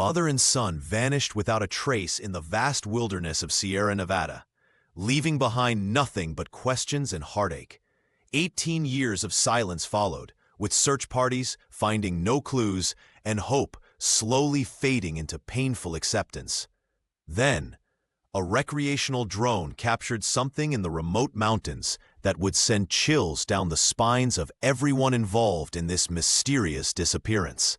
Father and son vanished without a trace in the vast wilderness of Sierra Nevada, leaving behind nothing but questions and heartache. 18 years of silence followed, with search parties finding no clues and hope slowly fading into painful acceptance. Then, a recreational drone captured something in the remote mountains that would send chills down the spines of everyone involved in this mysterious disappearance.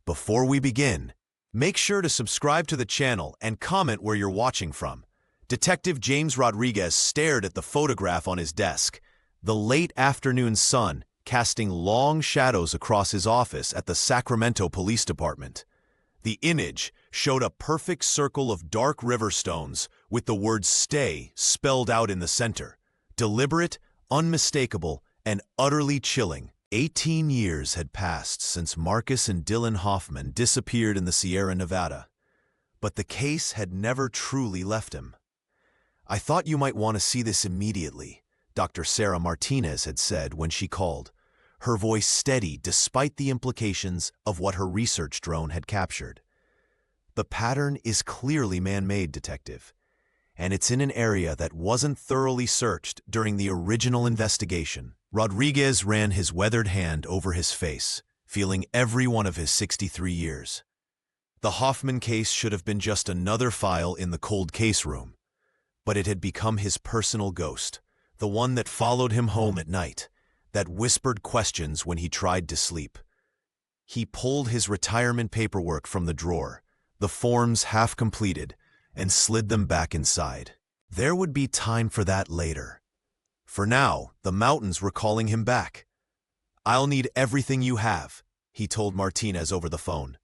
Before we begin, make sure to subscribe to the channel and comment where you're watching from. Detective James Rodriguez stared at the photograph on his desk, the late afternoon sun casting long shadows across his office at the Sacramento Police Department. The image showed a perfect circle of dark river stones with the word "stay" spelled out in the center. Deliberate, unmistakable, and utterly chilling. 18 years had passed since Marcus and Dylan Hoffman disappeared in the Sierra Nevada, but the case had never truly left him. "I thought you might want to see this immediately," Dr. Sarah Martinez had said when she called, her voice steady despite the implications of what her research drone had captured. "The pattern is clearly man-made, Detective, and it's in an area that wasn't thoroughly searched during the original investigation." Rodriguez ran his weathered hand over his face, feeling every one of his 63 years. The Hoffman case should have been just another file in the cold case room, but it had become his personal ghost, the one that followed him home at night, that whispered questions when he tried to sleep. He pulled his retirement paperwork from the drawer, the forms half completed, and slid them back inside. There would be time for that later. For now, the mountains were calling him back. "I'll need everything you have," he told Martinez over the phone.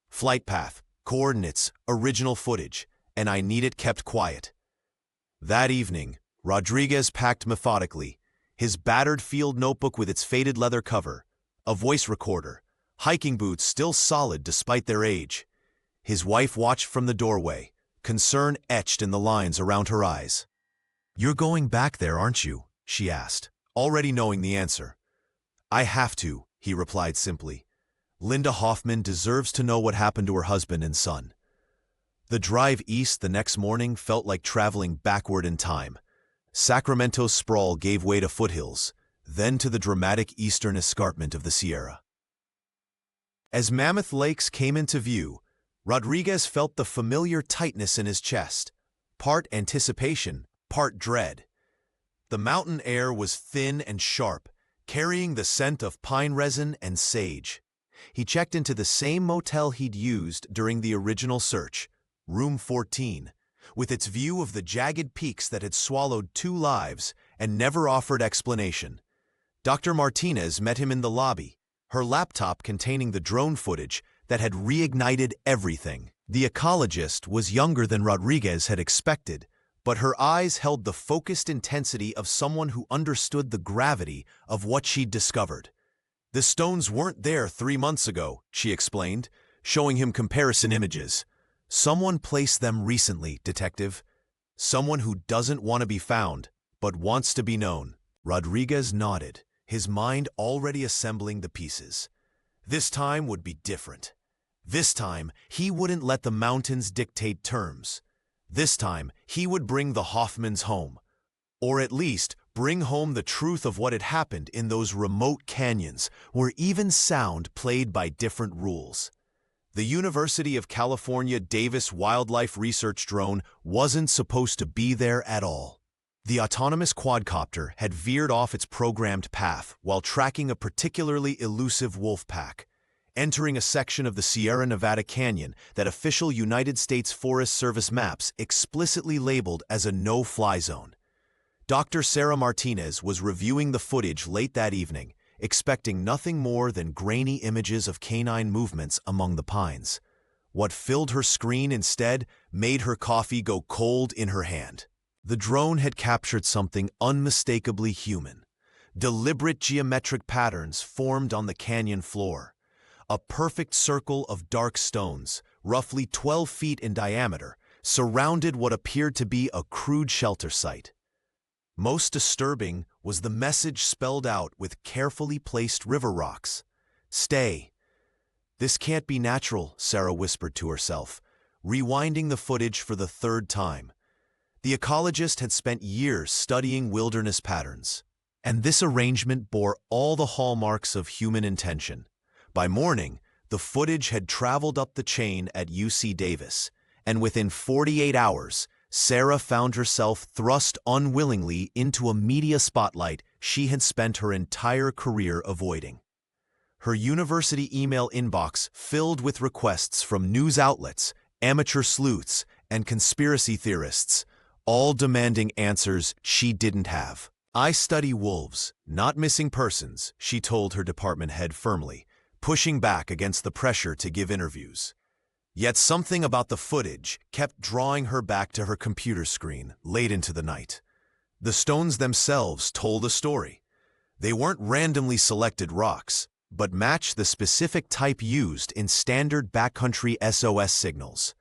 "Flight path, coordinates, original footage, and I need it kept quiet." That evening, Rodriguez packed methodically, his battered field notebook with its faded leather cover, a voice recorder, hiking boots still solid despite their age. His wife watched from the doorway, concern etched in the lines around her eyes. "You're going back there, aren't you?" she asked, already knowing the answer. "I have to," he replied simply. "Linda Hoffman deserves to know what happened to her husband and son." The drive east the next morning felt like traveling backward in time. Sacramento's sprawl gave way to foothills, then to the dramatic eastern escarpment of the Sierra. As Mammoth Lakes came into view, Rodriguez felt the familiar tightness in his chest, part anticipation, part dread. The mountain air was thin and sharp, carrying the scent of pine resin and sage. He checked into the same motel he'd used during the original search, Room 14, with its view of the jagged peaks that had swallowed 2 lives and never offered explanation. Dr. Martinez met him in the lobby, her laptop containing the drone footage that had reignited everything. The ecologist was younger than Rodriguez had expected, but her eyes held the focused intensity of someone who understood the gravity of what she'd discovered. "The stones weren't there 3 months ago," she explained, showing him comparison images. "Someone placed them recently, Detective. Someone who doesn't want to be found, but wants to be known." Rodriguez nodded, his mind already assembling the pieces. This time would be different. This time, he wouldn't let the mountains dictate terms. This time, he would bring the Hoffmans home, or at least bring home the truth of what had happened in those remote canyons where even sound played by different rules. The University of California Davis Wildlife Research drone wasn't supposed to be there at all. The autonomous quadcopter had veered off its programmed path while tracking a particularly elusive wolf pack, entering a section of the Sierra Nevada Canyon that official United States Forest Service maps explicitly labeled as a no-fly zone. Dr. Sarah Martinez was reviewing the footage late that evening, expecting nothing more than grainy images of canine movements among the pines. What filled her screen instead made her coffee go cold in her hand. The drone had captured something unmistakably human. Deliberate geometric patterns formed on the canyon floor. A perfect circle of dark stones, roughly 12 feet in diameter, surrounded what appeared to be a crude shelter site. Most disturbing was the message spelled out with carefully placed river rocks. "Stay." "This can't be natural," Sarah whispered to herself, rewinding the footage for the third time. The ecologist had spent years studying wilderness patterns, and this arrangement bore all the hallmarks of human intention. By morning, the footage had traveled up the chain at UC Davis, and within 48 hours, Sarah found herself thrust unwillingly into a media spotlight she had spent her entire career avoiding. Her university email inbox filled with requests from news outlets, amateur sleuths, and conspiracy theorists, all demanding answers she didn't have. "I study wolves, not missing persons," she told her department head firmly, pushing back against the pressure to give interviews. Yet something about the footage kept drawing her back to her computer screen late into the night. The stones themselves told a story. They weren't randomly selected rocks, but matched the specific type used in standard backcountry SOS signals.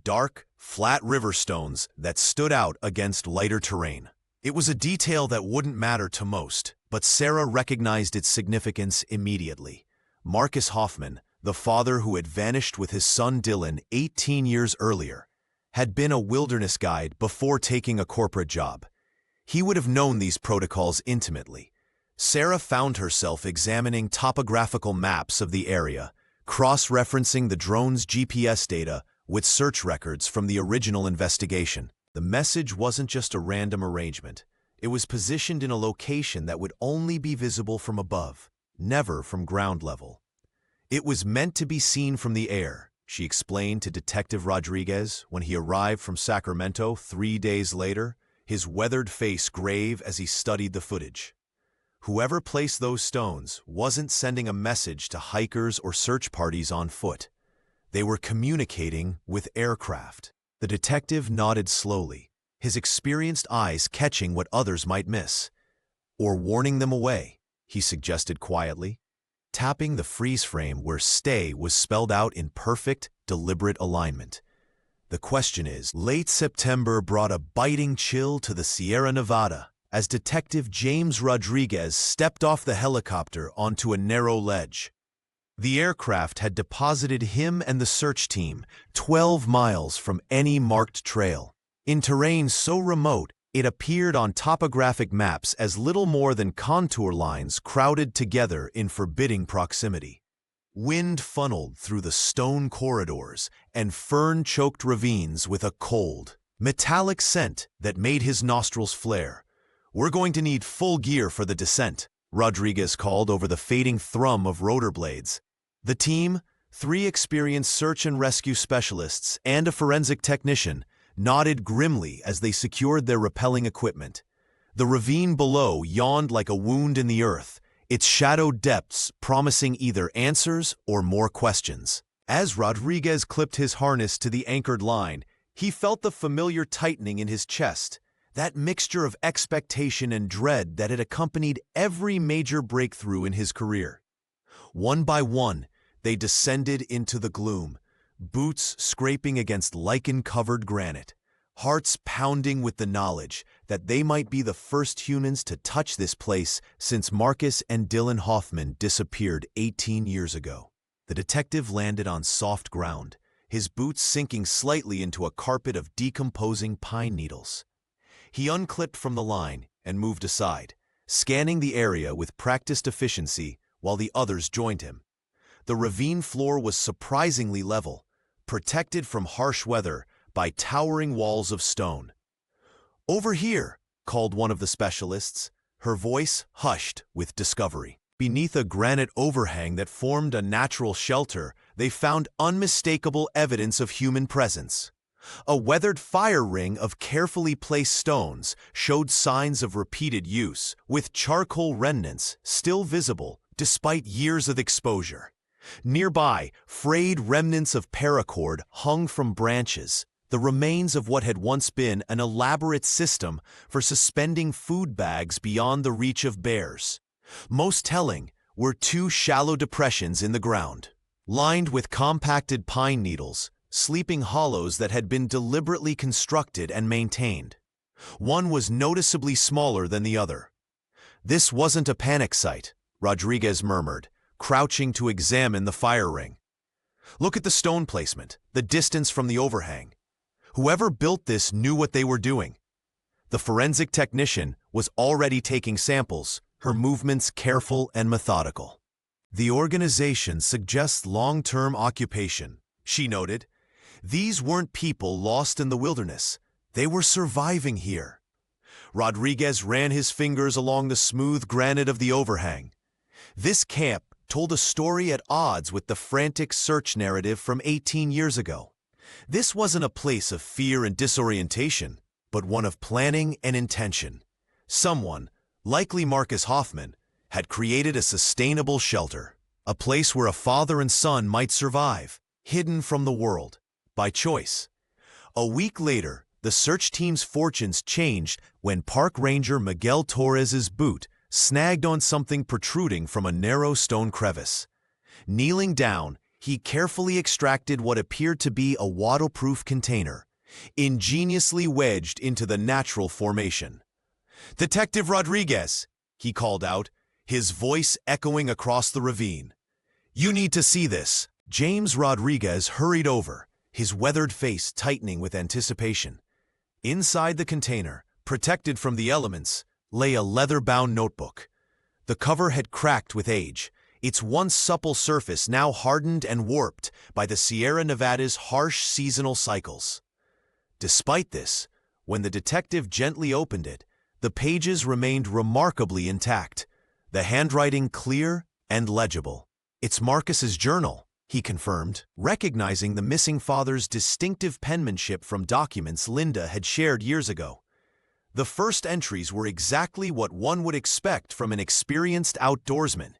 Dark, flat river stones that stood out against lighter terrain. It was a detail that wouldn't matter to most, but Sarah recognized its significance immediately. Marcus Hoffman, the father who had vanished with his son Dylan 18 years earlier, had been a wilderness guide before taking a corporate job. He would have known these protocols intimately. Sarah found herself examining topographical maps of the area, cross-referencing the drone's GPS data with search records from the original investigation. The message wasn't just a random arrangement. It was positioned in a location that would only be visible from above, never from ground level. "It was meant to be seen from the air," she explained to Detective Rodriguez when he arrived from Sacramento 3 days later, his weathered face grave as he studied the footage. Whoever placed those stones wasn't sending a message to hikers or search parties on foot. They were communicating with aircraft. The detective nodded slowly, his experienced eyes catching what others might miss. "Or warning them away," he suggested quietly, tapping the freeze frame where "stay" was spelled out in perfect, deliberate alignment. The question is, late September brought a biting chill to the Sierra Nevada as Detective James Rodriguez stepped off the helicopter onto a narrow ledge. The aircraft had deposited him and the search team 12 miles from any marked trail, in terrain so remote it appeared on topographic maps as little more than contour lines crowded together in forbidding proximity. Wind funneled through the stone corridors and fern-choked ravines with a cold, metallic scent that made his nostrils flare. "We're going to need full gear for the descent," Rodriguez called over the fading thrum of rotor blades. The team, 3 experienced search and rescue specialists and a forensic technician, nodded grimly as they secured their rappelling equipment. The ravine below yawned like a wound in the earth, its shadowed depths promising either answers or more questions. As Rodriguez clipped his harness to the anchored line, he felt the familiar tightening in his chest, that mixture of expectation and dread that had accompanied every major breakthrough in his career. One by one, they descended into the gloom, boots scraping against lichen-covered granite, hearts pounding with the knowledge that they might be the first humans to touch this place since Marcus and Dylan Hoffman disappeared 18 years ago. The detective landed on soft ground, his boots sinking slightly into a carpet of decomposing pine needles. He unclipped from the line and moved aside, scanning the area with practiced efficiency while the others joined him. The ravine floor was surprisingly level, protected from harsh weather by towering walls of stone. "Over here," called one of the specialists, her voice hushed with discovery. Beneath a granite overhang that formed a natural shelter, they found unmistakable evidence of human presence. A weathered fire ring of carefully placed stones showed signs of repeated use, with charcoal remnants still visible despite years of exposure. Nearby, frayed remnants of paracord hung from branches, the remains of what had once been an elaborate system for suspending food bags beyond the reach of bears. Most telling were 2 shallow depressions in the ground, lined with compacted pine needles, sleeping hollows that had been deliberately constructed and maintained. One was noticeably smaller than the other. "This wasn't a panic site," Rodriguez murmured, crouching to examine the fire ring. Look at the stone placement, the distance from the overhang. Whoever built this knew what they were doing. The forensic technician was already taking samples, her movements careful and methodical. The organization suggests long-term occupation, she noted. These weren't people lost in the wilderness. They were surviving here. Rodriguez ran his fingers along the smooth granite of the overhang. This camp told a story at odds with the frantic search narrative from 18 years ago. This wasn't a place of fear and disorientation, but one of planning and intention. Someone, likely Marcus Hoffman, had created a sustainable shelter, a place where a father and son might survive, hidden from the world, by choice. A week later, the search team's fortunes changed when Park Ranger Miguel Torres's boot snagged on something protruding from a narrow stone crevice. Kneeling down, he carefully extracted what appeared to be a waterproof container, ingeniously wedged into the natural formation. "Detective Rodriguez," he called out, his voice echoing across the ravine. "You need to see this." James Rodriguez hurried over, his weathered face tightening with anticipation. Inside the container, protected from the elements, lay a leather-bound notebook. The cover had cracked with age, its once supple surface now hardened and warped by the Sierra Nevada's harsh seasonal cycles. Despite this, when the detective gently opened it, the pages remained remarkably intact, the handwriting clear and legible. "It's Marcus's journal," he confirmed, recognizing the missing father's distinctive penmanship from documents Linda had shared years ago. The first entries were exactly what one would expect from an experienced outdoorsman.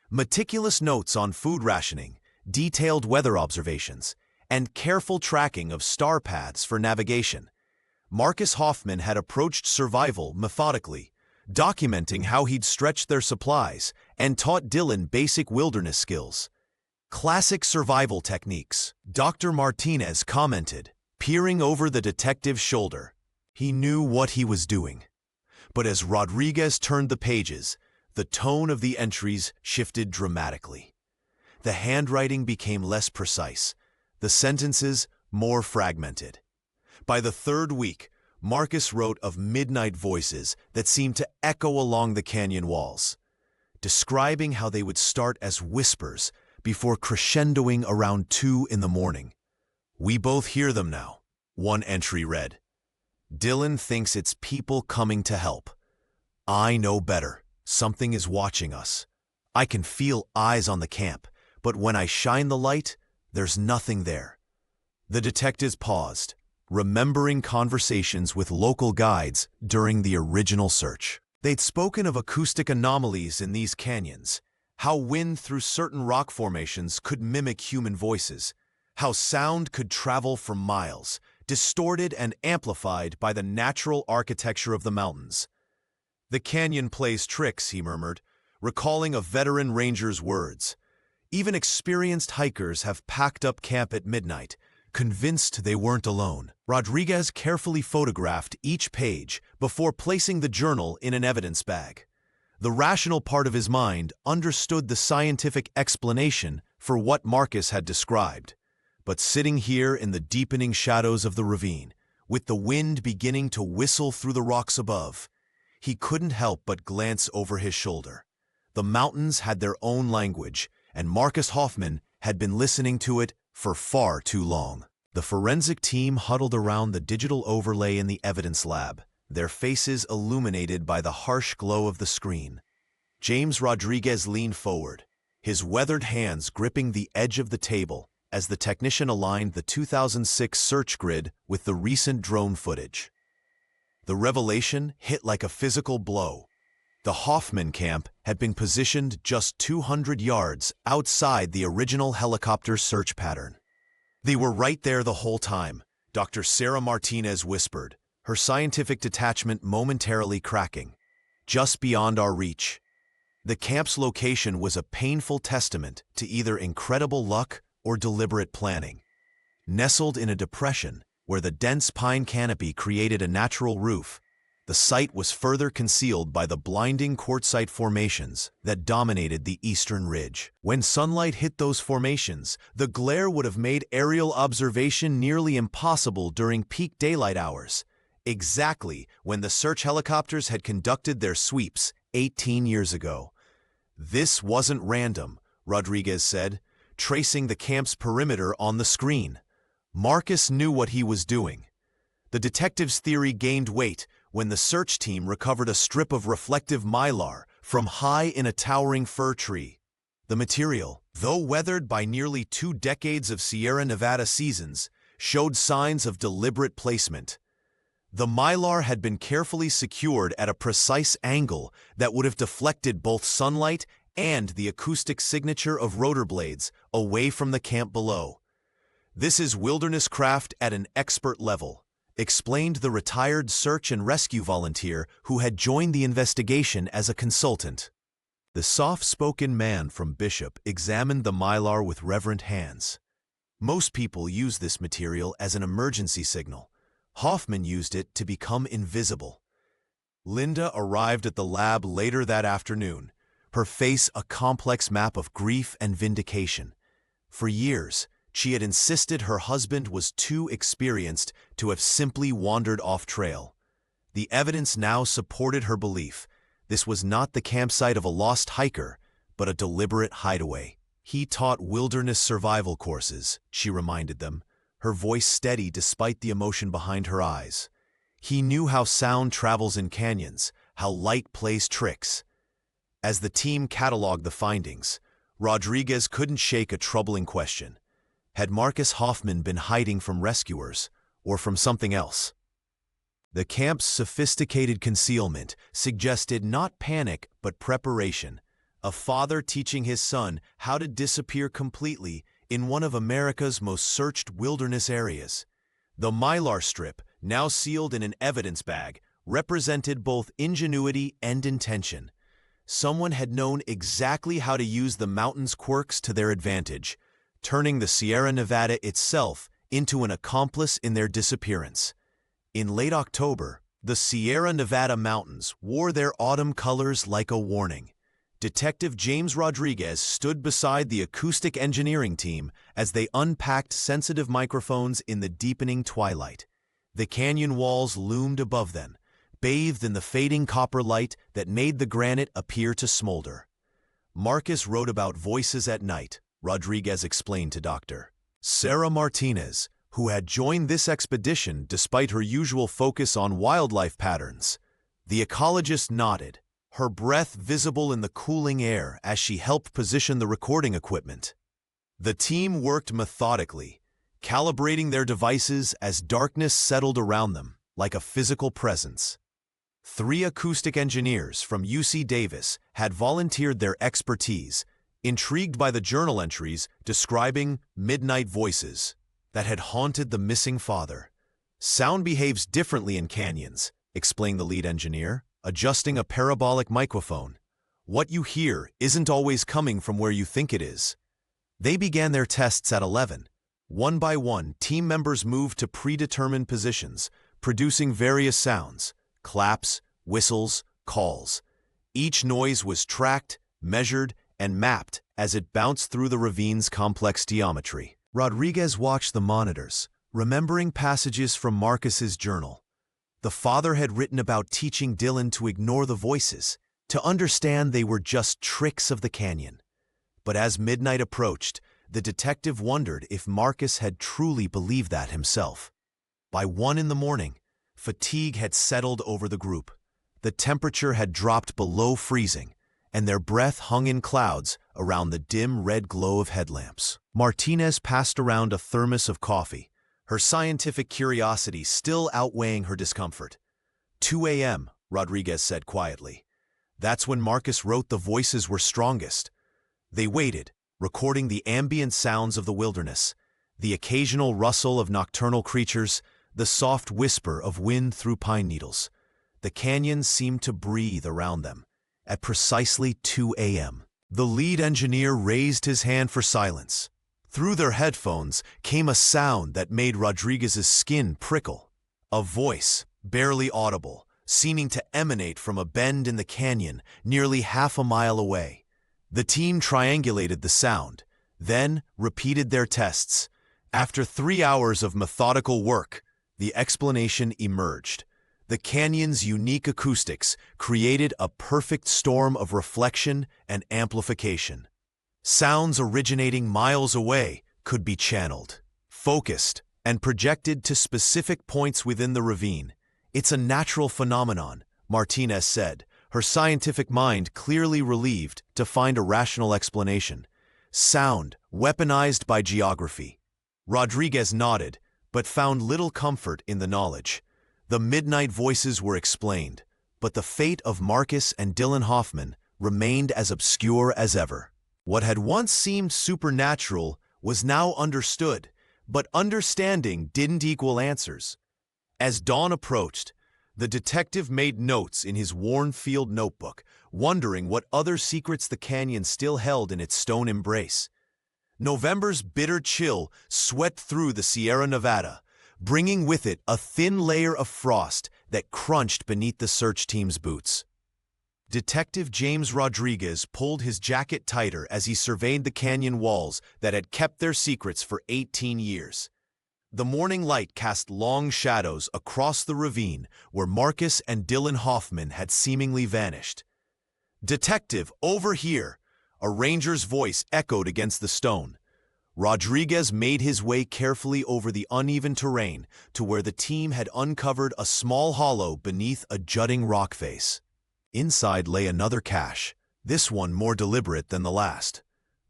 Meticulous notes on food rationing, detailed weather observations, and careful tracking of star paths for navigation. Marcus Hoffman had approached survival methodically, documenting how he'd stretched their supplies and taught Dylan basic wilderness skills. "Classic survival techniques," Dr. Martinez commented, peering over the detective's shoulder. He knew what he was doing. But as Rodriguez turned the pages, the tone of the entries shifted dramatically. The handwriting became less precise, the sentences more fragmented. By the third week, Marcus wrote of midnight voices that seemed to echo along the canyon walls, describing how they would start as whispers before crescendoing around 2 in the morning. "We both hear them now," one entry read. "Dylan thinks it's people coming to help. I know better. Something is watching us. I can feel eyes on the camp, but when I shine the light, there's nothing there." The detectives paused, remembering conversations with local guides during the original search. They'd spoken of acoustic anomalies in these canyons, how wind through certain rock formations could mimic human voices, how sound could travel for miles, distorted and amplified by the natural architecture of the mountains. "The canyon plays tricks," he murmured, recalling a veteran ranger's words. "Even experienced hikers have packed up camp at midnight, convinced they weren't alone." Rodriguez carefully photographed each page before placing the journal in an evidence bag. The rational part of his mind understood the scientific explanation for what Marcus had described. But sitting here in the deepening shadows of the ravine, with the wind beginning to whistle through the rocks above, he couldn't help but glance over his shoulder. The mountains had their own language, and Marcus Hoffman had been listening to it for far too long. The forensic team huddled around the digital overlay in the evidence lab, their faces illuminated by the harsh glow of the screen. James Rodriguez leaned forward, his weathered hands gripping the edge of the table as the technician aligned the 2006 search grid with the recent drone footage. The revelation hit like a physical blow. The Hoffman camp had been positioned just 200 yards outside the original helicopter search pattern. "They were right there the whole time," Dr. Sarah Martinez whispered, her scientific detachment momentarily cracking. "Just beyond our reach." The camp's location was a painful testament to either incredible luck or deliberate planning. Nestled in a depression where the dense pine canopy created a natural roof, The site was further concealed by the blinding quartzite formations that dominated the eastern ridge. When sunlight hit those formations, the glare would have made aerial observation nearly impossible during peak daylight hours, exactly when the search helicopters had conducted their sweeps 18 years ago. "This wasn't random," Rodriguez said, tracing the camp's perimeter on the screen. Marcus knew what he was doing. The detective's theory gained weight when the search team recovered a strip of reflective mylar from high in a towering fir tree. The material, though weathered by nearly 2 decades of Sierra Nevada seasons, showed signs of deliberate placement. The mylar had been carefully secured at a precise angle that would have deflected both sunlight and the acoustic signature of rotor blades away from the camp below. "This is wilderness craft at an expert level," explained the retired search and rescue volunteer who had joined the investigation as a consultant. The soft-spoken man from Bishop examined the mylar with reverent hands. "Most people use this material as an emergency signal. Hoffman used it to become invisible." Linda arrived at the lab later that afternoon, her face a complex map of grief and vindication. For years, she had insisted her husband was too experienced to have simply wandered off trail. The evidence now supported her belief. This was not the campsite of a lost hiker, but a deliberate hideaway. "He taught wilderness survival courses," she reminded them, her voice steady despite the emotion behind her eyes. "He knew how sound travels in canyons, how light plays tricks." As the team cataloged the findings, Rodriguez couldn't shake a troubling question. Had Marcus Hoffman been hiding from rescuers, or from something else? The camp's sophisticated concealment suggested not panic but preparation, a father teaching his son how to disappear completely in one of America's most searched wilderness areas. The mylar strip, now sealed in an evidence bag, represented both ingenuity and intention. Someone had known exactly how to use the mountain's quirks to their advantage, turning the Sierra Nevada itself into an accomplice in their disappearance. In late October, the Sierra Nevada mountains wore their autumn colors like a warning. Detective James Rodriguez stood beside the acoustic engineering team as they unpacked sensitive microphones in the deepening twilight. The canyon walls loomed above them, bathed in the fading copper light that made the granite appear to smolder. "Marcus wrote about voices at night," Rodriguez explained to Dr. Sarah Martinez, who had joined this expedition despite her usual focus on wildlife patterns. The ecologist nodded, her breath visible in the cooling air as she helped position the recording equipment. The team worked methodically, calibrating their devices as darkness settled around them like a physical presence. 3 acoustic engineers from UC Davis had volunteered their expertise, intrigued by the journal entries describing midnight voices that had haunted the missing father. "Sound behaves differently in canyons," explained the lead engineer, adjusting a parabolic microphone. "What you hear isn't always coming from where you think it is." They began their tests at 11. One by one, team members moved to predetermined positions, producing various sounds: claps, whistles, calls. Each noise was tracked, measured, and mapped as it bounced through the ravine's complex geometry. Rodriguez watched the monitors, remembering passages from Marcus's journal. The father had written about teaching Dylan to ignore the voices, to understand they were just tricks of the canyon. But as midnight approached, the detective wondered if Marcus had truly believed that himself. By 1 in the morning, fatigue had settled over the group. The temperature had dropped below freezing, and their breath hung in clouds around the dim red glow of headlamps. Martinez passed around a thermos of coffee, her scientific curiosity still outweighing her discomfort. 2 a.m., Rodriguez said quietly. That's when Marcus wrote the voices were strongest. They waited, recording the ambient sounds of the wilderness, the occasional rustle of nocturnal creatures, the soft whisper of wind through pine needles. The canyon seemed to breathe around them. At precisely 2 a.m., the lead engineer raised his hand for silence. Through their headphones came a sound that made Rodriguez's skin prickle. A voice, barely audible, seeming to emanate from a bend in the canyon nearly half a mile away. The team triangulated the sound, then repeated their tests. After 3 hours of methodical work, the explanation emerged. The canyon's unique acoustics created a perfect storm of reflection and amplification. Sounds originating miles away could be channeled, focused, and projected to specific points within the ravine. It's a natural phenomenon, Martinez said, her scientific mind clearly relieved to find a rational explanation. Sound, weaponized by geography. Rodriguez nodded, but found little comfort in the knowledge. The midnight voices were explained, but the fate of Marcus and Dylan Hoffman remained as obscure as ever. What had once seemed supernatural was now understood, but understanding didn't equal answers. As dawn approached, the detective made notes in his worn field notebook, wondering what other secrets the canyon still held in its stone embrace. November's bitter chill swept through the Sierra Nevada, bringing with it a thin layer of frost that crunched beneath the search team's boots. Detective James Rodriguez pulled his jacket tighter as he surveyed the canyon walls that had kept their secrets for 18 years. The morning light cast long shadows across the ravine where Marcus and Dylan Hoffman had seemingly vanished. "Detective, over here!" A ranger's voice echoed against the stone. Rodriguez made his way carefully over the uneven terrain to where the team had uncovered a small hollow beneath a jutting rock face. Inside lay another cache, this one more deliberate than the last.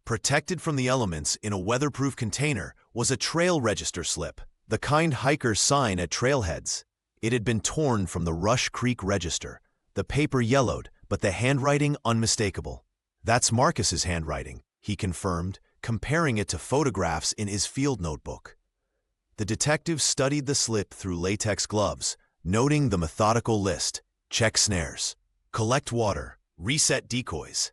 Protected from the elements in a weatherproof container was a trail register slip, the kind hikers sign at trailheads. It had been torn from the Rush Creek register, the paper yellowed, but the handwriting unmistakable. "That's Marcus's handwriting," he confirmed, comparing it to photographs in his field notebook. The detective studied the slip through latex gloves, noting the methodical list: check snares, collect water, reset decoys.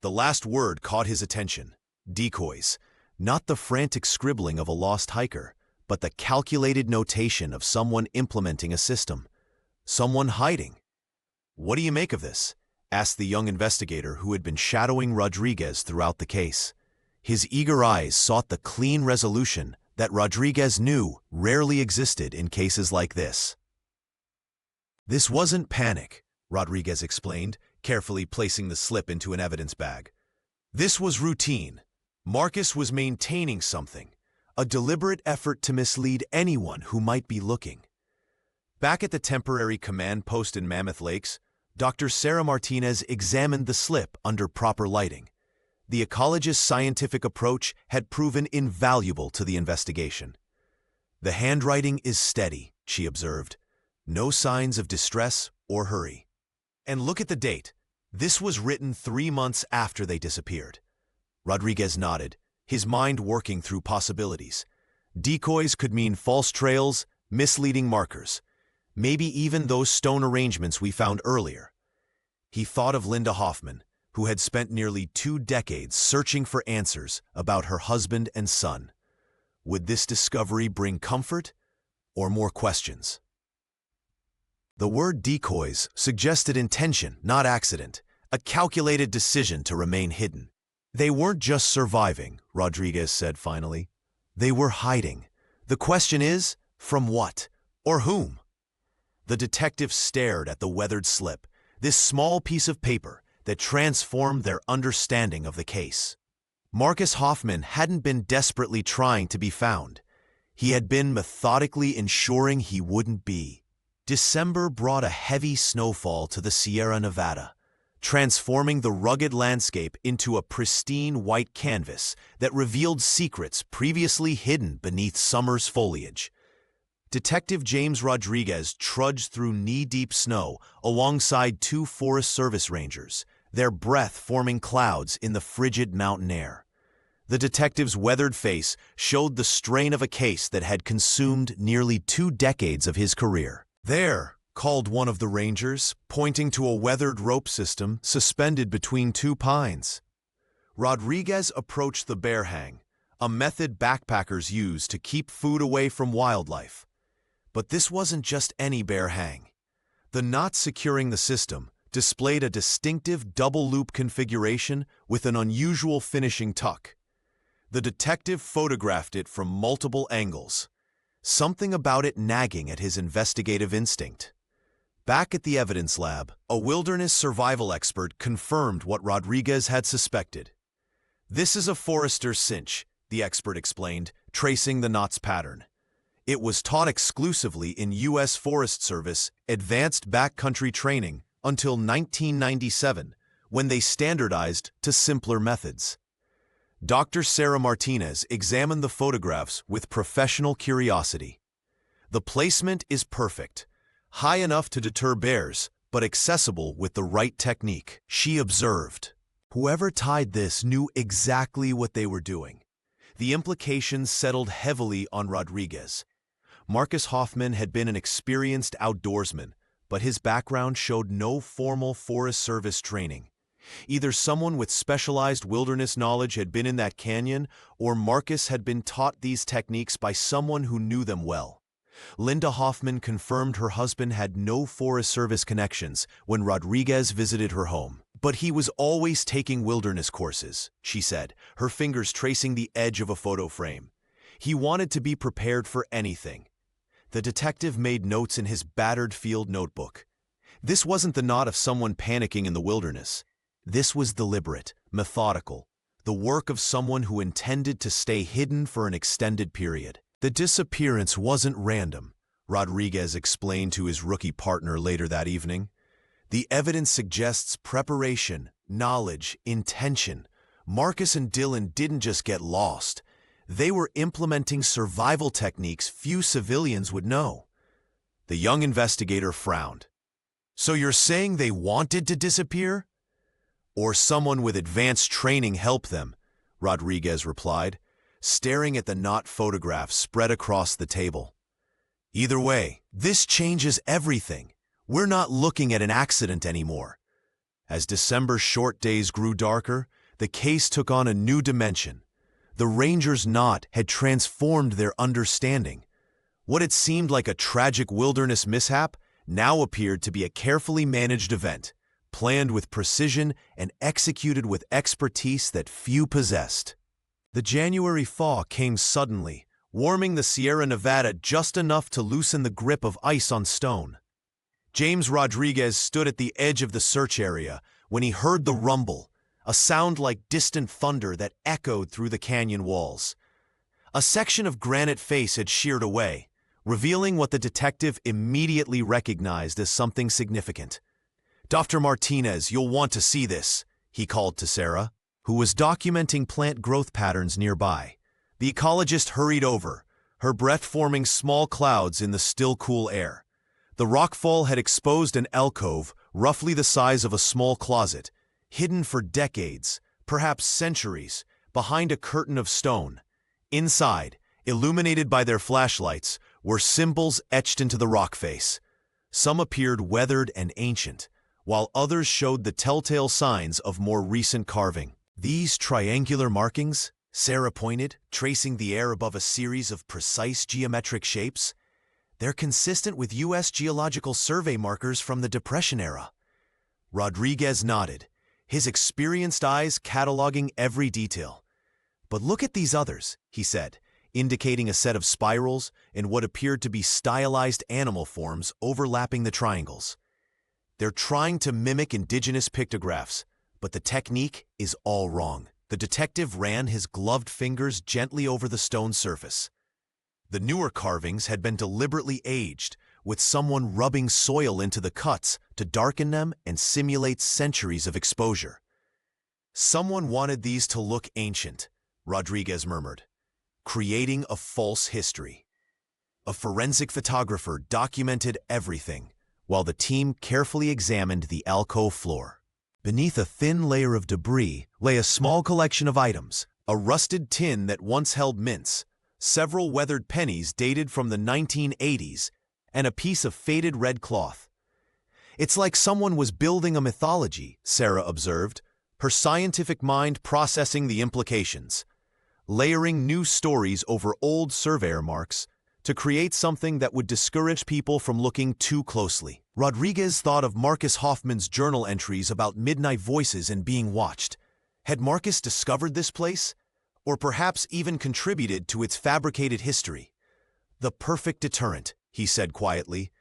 The last word caught his attention: decoys. Not the frantic scribbling of a lost hiker, but the calculated notation of someone implementing a system. Someone hiding. "What do you make of this?" asked the young investigator who had been shadowing Rodriguez throughout the case. His eager eyes sought the clean resolution that Rodriguez knew rarely existed in cases like this. "This wasn't panic," Rodriguez explained, carefully placing the slip into an evidence bag. "This was routine. Marcus was maintaining something, a deliberate effort to mislead anyone who might be looking." Back at the temporary command post in Mammoth Lakes, Dr. Sarah Martinez examined the slip under proper lighting. The ecologist's scientific approach had proven invaluable to the investigation. "The handwriting is steady," she observed. "No signs of distress or hurry. And look at the date. This was written 3 months after they disappeared." Rodriguez nodded, his mind working through possibilities. Decoys could mean false trails, misleading markers, maybe even those stone arrangements we found earlier. He thought of Linda Hoffman, who had spent nearly 2 decades searching for answers about her husband and son. Would this discovery bring comfort or more questions? The word decoys suggested intention, not accident, a calculated decision to remain hidden. "They weren't just surviving," Rodriguez said finally. "They were hiding. The question is, from what or whom?" The detective stared at the weathered slip, this small piece of paper that transformed their understanding of the case. Marcus Hoffman hadn't been desperately trying to be found. He had been methodically ensuring he wouldn't be. December brought a heavy snowfall to the Sierra Nevada, transforming the rugged landscape into a pristine white canvas that revealed secrets previously hidden beneath summer's foliage. Detective James Rodriguez trudged through knee-deep snow alongside 2 Forest Service rangers, their breath forming clouds in the frigid mountain air. The detective's weathered face showed the strain of a case that had consumed nearly 2 decades of his career. "There," called one of the rangers, pointing to a weathered rope system suspended between 2 pines. Rodriguez approached the bear hang, a method backpackers use to keep food away from wildlife. But this wasn't just any bear hang. The knot securing the system displayed a distinctive double-loop configuration with an unusual finishing tuck. The detective photographed it from multiple angles, something about it nagging at his investigative instinct. Back at the evidence lab, a wilderness survival expert confirmed what Rodriguez had suspected. "This is a Forester cinch," the expert explained, tracing the knot's pattern. It was taught exclusively in U.S. Forest Service advanced backcountry training until 1997, when they standardized to simpler methods. Dr. Sarah Martinez examined the photographs with professional curiosity. "The placement is perfect, high enough to deter bears, but accessible with the right technique," she observed. Whoever tied this knew exactly what they were doing. The implications settled heavily on Rodriguez. Marcus Hoffman had been an experienced outdoorsman, but his background showed no formal Forest Service training. Either someone with specialized wilderness knowledge had been in that canyon, or Marcus had been taught these techniques by someone who knew them well. Linda Hoffman confirmed her husband had no Forest Service connections when Rodriguez visited her home. "But he was always taking wilderness courses," she said, her fingers tracing the edge of a photo frame. "He wanted to be prepared for anything." The detective made notes in his battered field notebook. This wasn't the knot of someone panicking in the wilderness. This was deliberate, methodical, the work of someone who intended to stay hidden for an extended period. "The disappearance wasn't random," Rodriguez explained to his rookie partner later that evening. "The evidence suggests preparation, knowledge, intention. Marcus and Dylan didn't just get lost. They were implementing survival techniques few civilians would know." The young investigator frowned. "So you're saying they wanted to disappear? Or someone with advanced training helped them?" Rodriguez replied, staring at the knot photographs spread across the table. "Either way, this changes everything. We're not looking at an accident anymore." As December's short days grew darker, the case took on a new dimension. The Rangers' knot had transformed their understanding. What had seemed like a tragic wilderness mishap now appeared to be a carefully managed event, planned with precision and executed with expertise that few possessed. The January thaw came suddenly, warming the Sierra Nevada just enough to loosen the grip of ice on stone. James Rodriguez stood at the edge of the search area when he heard the rumble, a sound like distant thunder that echoed through the canyon walls. A section of granite face had sheared away, revealing what the detective immediately recognized as something significant. "Dr. Martinez, you'll want to see this," he called to Sarah, who was documenting plant growth patterns nearby. The ecologist hurried over, her breath forming small clouds in the still cool air. The rockfall had exposed an alcove roughly the size of a small closet, hidden for decades, perhaps centuries, behind a curtain of stone. Inside, illuminated by their flashlights, were symbols etched into the rock face. Some appeared weathered and ancient, while others showed the telltale signs of more recent carving. "These triangular markings," Sarah pointed, tracing the air above a series of precise geometric shapes, "they're consistent with U.S. Geological Survey markers from the Depression era." Rodriguez nodded, his experienced eyes cataloging every detail. "But look at these others," he said, indicating a set of spirals and what appeared to be stylized animal forms overlapping the triangles. "They're trying to mimic indigenous pictographs, but the technique is all wrong." The detective ran his gloved fingers gently over the stone surface. The newer carvings had been deliberately aged, with someone rubbing soil into the cuts to darken them and simulate centuries of exposure. "Someone wanted these to look ancient," Rodriguez murmured, "creating a false history." A forensic photographer documented everything, while the team carefully examined the alcove floor. Beneath a thin layer of debris lay a small collection of items, a rusted tin that once held mints, several weathered pennies dated from the 1980s, and a piece of faded red cloth. "It's like someone was building a mythology," Sarah observed, her scientific mind processing the implications, layering new stories over old surveyor marks to create something that would discourage people from looking too closely. Rodriguez thought of Marcus Hoffman's journal entries about midnight voices and being watched. Had Marcus discovered this place? Or perhaps even contributed to its fabricated history? The perfect deterrent, he said quietly.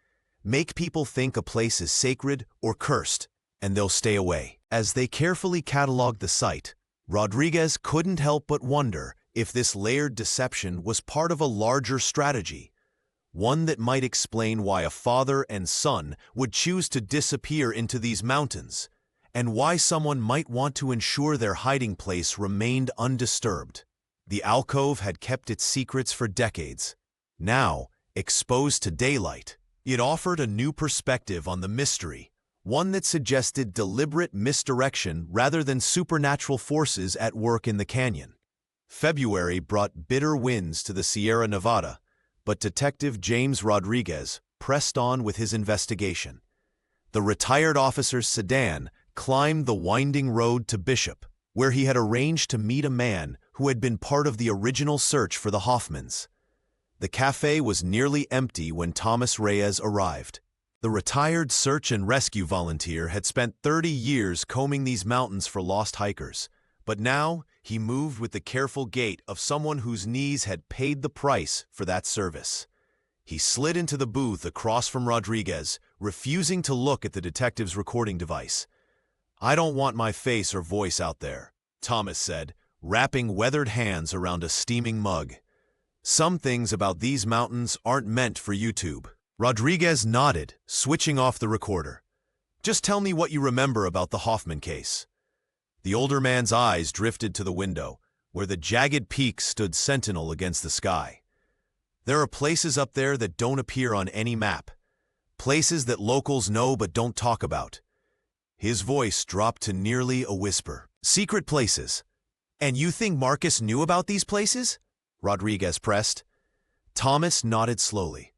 Make people think a place is sacred or cursed, and they'll stay away. As they carefully cataloged the site, Rodriguez couldn't help but wonder if this layered deception was part of a larger strategy, one that might explain why a father and son would choose to disappear into these mountains, and why someone might want to ensure their hiding place remained undisturbed. The alcove had kept its secrets for decades. Now, exposed to daylight, it offered a new perspective on the mystery, one that suggested deliberate misdirection rather than supernatural forces at work in the canyon. February brought bitter winds to the Sierra Nevada, but Detective James Rodriguez pressed on with his investigation. The retired officer's sedan climbed the winding road to Bishop, where he had arranged to meet a man who had been part of the original search for the Hoffmans. The cafe was nearly empty when Thomas Reyes arrived. The retired search and rescue volunteer had spent 30 years combing these mountains for lost hikers, but now he moved with the careful gait of someone whose knees had paid the price for that service. He slid into the booth across from Rodriguez, refusing to look at the detective's recording device. "I don't want my face or voice out there," Thomas said, wrapping weathered hands around a steaming mug. "Some things about these mountains aren't meant for YouTube." Rodriguez nodded, switching off the recorder. "Just tell me what you remember about the Hoffman case." The older man's eyes drifted to the window, where the jagged peaks stood sentinel against the sky. "There are places up there that don't appear on any map. Places that locals know but don't talk about." His voice dropped to nearly a whisper. "Secret places. And you think Marcus knew about these places?" Rodriguez pressed. Thomas nodded slowly.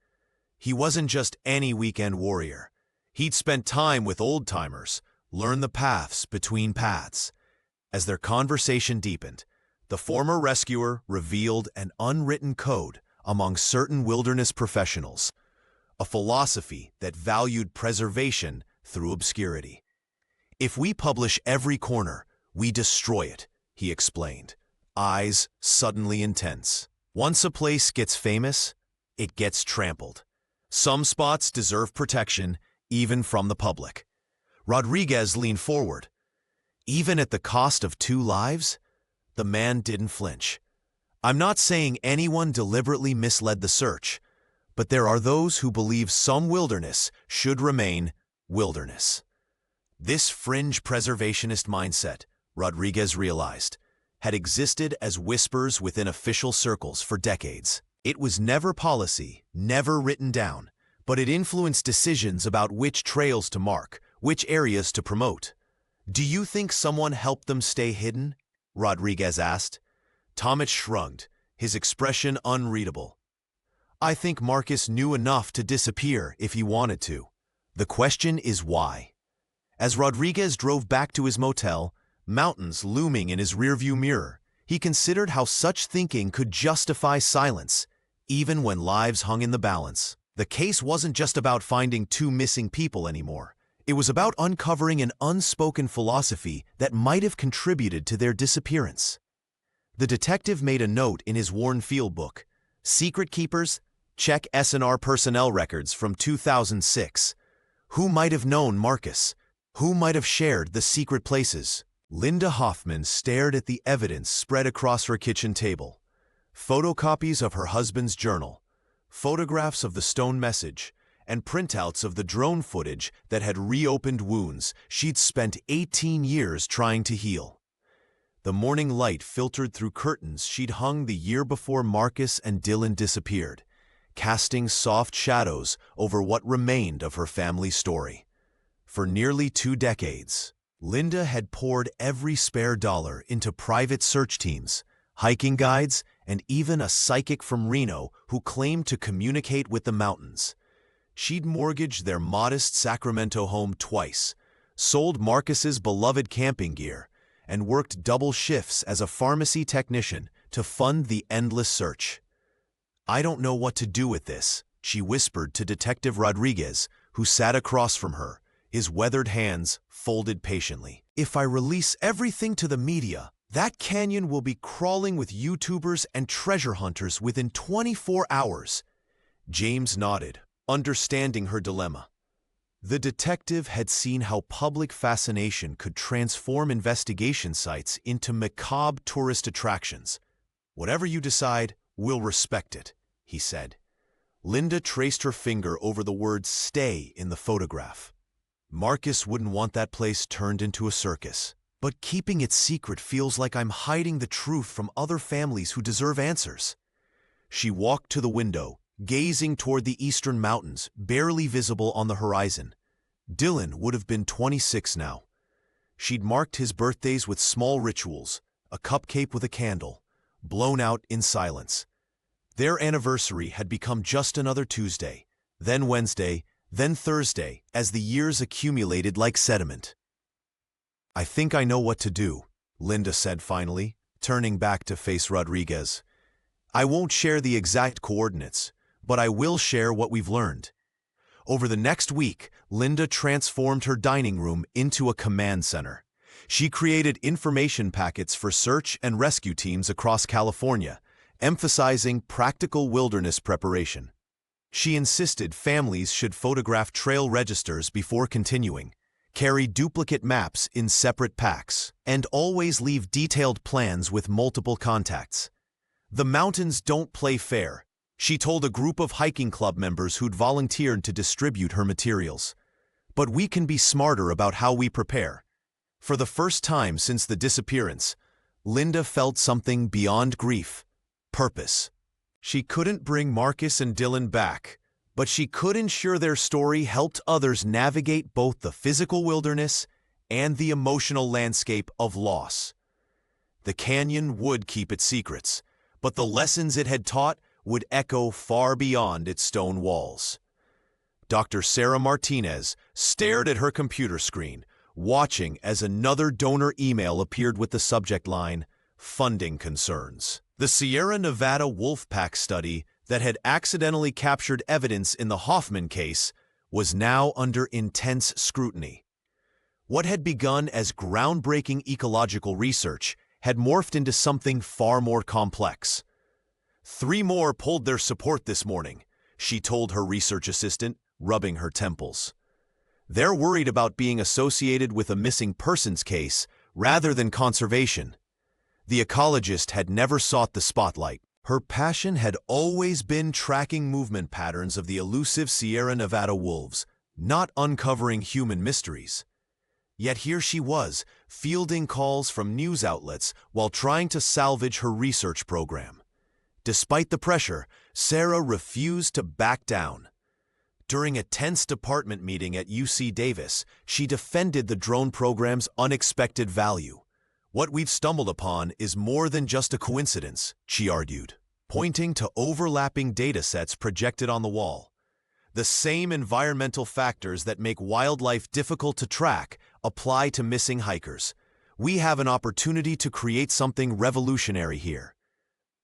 He wasn't just any weekend warrior. He'd spent time with old-timers, learned the paths between paths. As their conversation deepened, the former rescuer revealed an unwritten code among certain wilderness professionals, a philosophy that valued preservation through obscurity. "If we publish every corner, we destroy it," he explained, eyes suddenly intense. "Once a place gets famous, it gets trampled. Some spots deserve protection, even from the public." Rodriguez leaned forward. "Even at the cost of 2 lives?" The man didn't flinch. "I'm not saying anyone deliberately misled the search, but there are those who believe some wilderness should remain wilderness." This fringe preservationist mindset, Rodriguez realized, had existed as whispers within official circles for decades. It was never policy, never written down, but it influenced decisions about which trails to mark, which areas to promote. "Do you think someone helped them stay hidden?" Rodriguez asked. Thomas shrugged, his expression unreadable. "I think Marcus knew enough to disappear if he wanted to. The question is why." As Rodriguez drove back to his motel, mountains looming in his rearview mirror, he considered how such thinking could justify silence, even when lives hung in the balance. The case wasn't just about finding 2 missing people anymore. It was about uncovering an unspoken philosophy that might have contributed to their disappearance. The detective made a note in his worn field book. "Secret keepers, check S&R personnel records from 2006. Who might have known Marcus? Who might have shared the secret places?" Linda Hoffman stared at the evidence spread across her kitchen table. Photocopies of her husband's journal, photographs of the stone message, and printouts of the drone footage that had reopened wounds she'd spent 18 years trying to heal. The morning light filtered through curtains she'd hung the year before Marcus and Dylan disappeared, casting soft shadows over what remained of her family story. For nearly 2 decades, Linda had poured every spare dollar into private search teams, hiking guides, and even a psychic from Reno who claimed to communicate with the mountains. She'd mortgaged their modest Sacramento home twice, sold Marcus's beloved camping gear, and worked double shifts as a pharmacy technician to fund the endless search. "I don't know what to do with this," she whispered to Detective Rodriguez, who sat across from her, his weathered hands folded patiently. "If I release everything to the media, that canyon will be crawling with YouTubers and treasure hunters within 24 hours. James nodded, understanding her dilemma. The detective had seen how public fascination could transform investigation sites into macabre tourist attractions. "Whatever you decide, we'll respect it," he said. Linda traced her finger over the word "stay" in the photograph. "Marcus wouldn't want that place turned into a circus. But keeping it secret feels like I'm hiding the truth from other families who deserve answers." She walked to the window, gazing toward the eastern mountains, barely visible on the horizon. Dylan would have been 26 now. She'd marked his birthdays with small rituals, a cupcake with a candle, blown out in silence. Their anniversary had become just another Tuesday, then Wednesday, then Thursday, as the years accumulated like sediment. "I think I know what to do," Linda said finally, turning back to face Rodriguez. "I won't share the exact coordinates, but I will share what we've learned." Over the next week, Linda transformed her dining room into a command center. She created information packets for search and rescue teams across California, emphasizing practical wilderness preparation. She insisted families should photograph trail registers before continuing, carry duplicate maps in separate packs, and always leave detailed plans with multiple contacts. "The mountains don't play fair," she told a group of hiking club members who'd volunteered to distribute her materials. "But we can be smarter about how we prepare." For the first time since the disappearance, Linda felt something beyond grief: purpose. She couldn't bring Marcus and Dylan back, but she could ensure their story helped others navigate both the physical wilderness and the emotional landscape of loss. The canyon would keep its secrets, but the lessons it had taught would echo far beyond its stone walls. Dr. Sarah Martinez stared at her computer screen, watching as another donor email appeared with the subject line, "Funding Concerns." The Sierra Nevada Wolf Pack study that had accidentally captured evidence in the Hoffman case was now under intense scrutiny. What had begun as groundbreaking ecological research had morphed into something far more complex. "3 more pulled their support this morning," she told her research assistant, rubbing her temples. "They're worried about being associated with a missing persons case rather than conservation." The ecologist had never sought the spotlight. Her passion had always been tracking movement patterns of the elusive Sierra Nevada wolves, not uncovering human mysteries. Yet here she was, fielding calls from news outlets while trying to salvage her research program. Despite the pressure, Sarah refused to back down. During a tense department meeting at UC Davis, she defended the drone program's unexpected value. "What we've stumbled upon is more than just a coincidence," she argued, pointing to overlapping data sets projected on the wall. "The same environmental factors that make wildlife difficult to track apply to missing hikers. We have an opportunity to create something revolutionary here."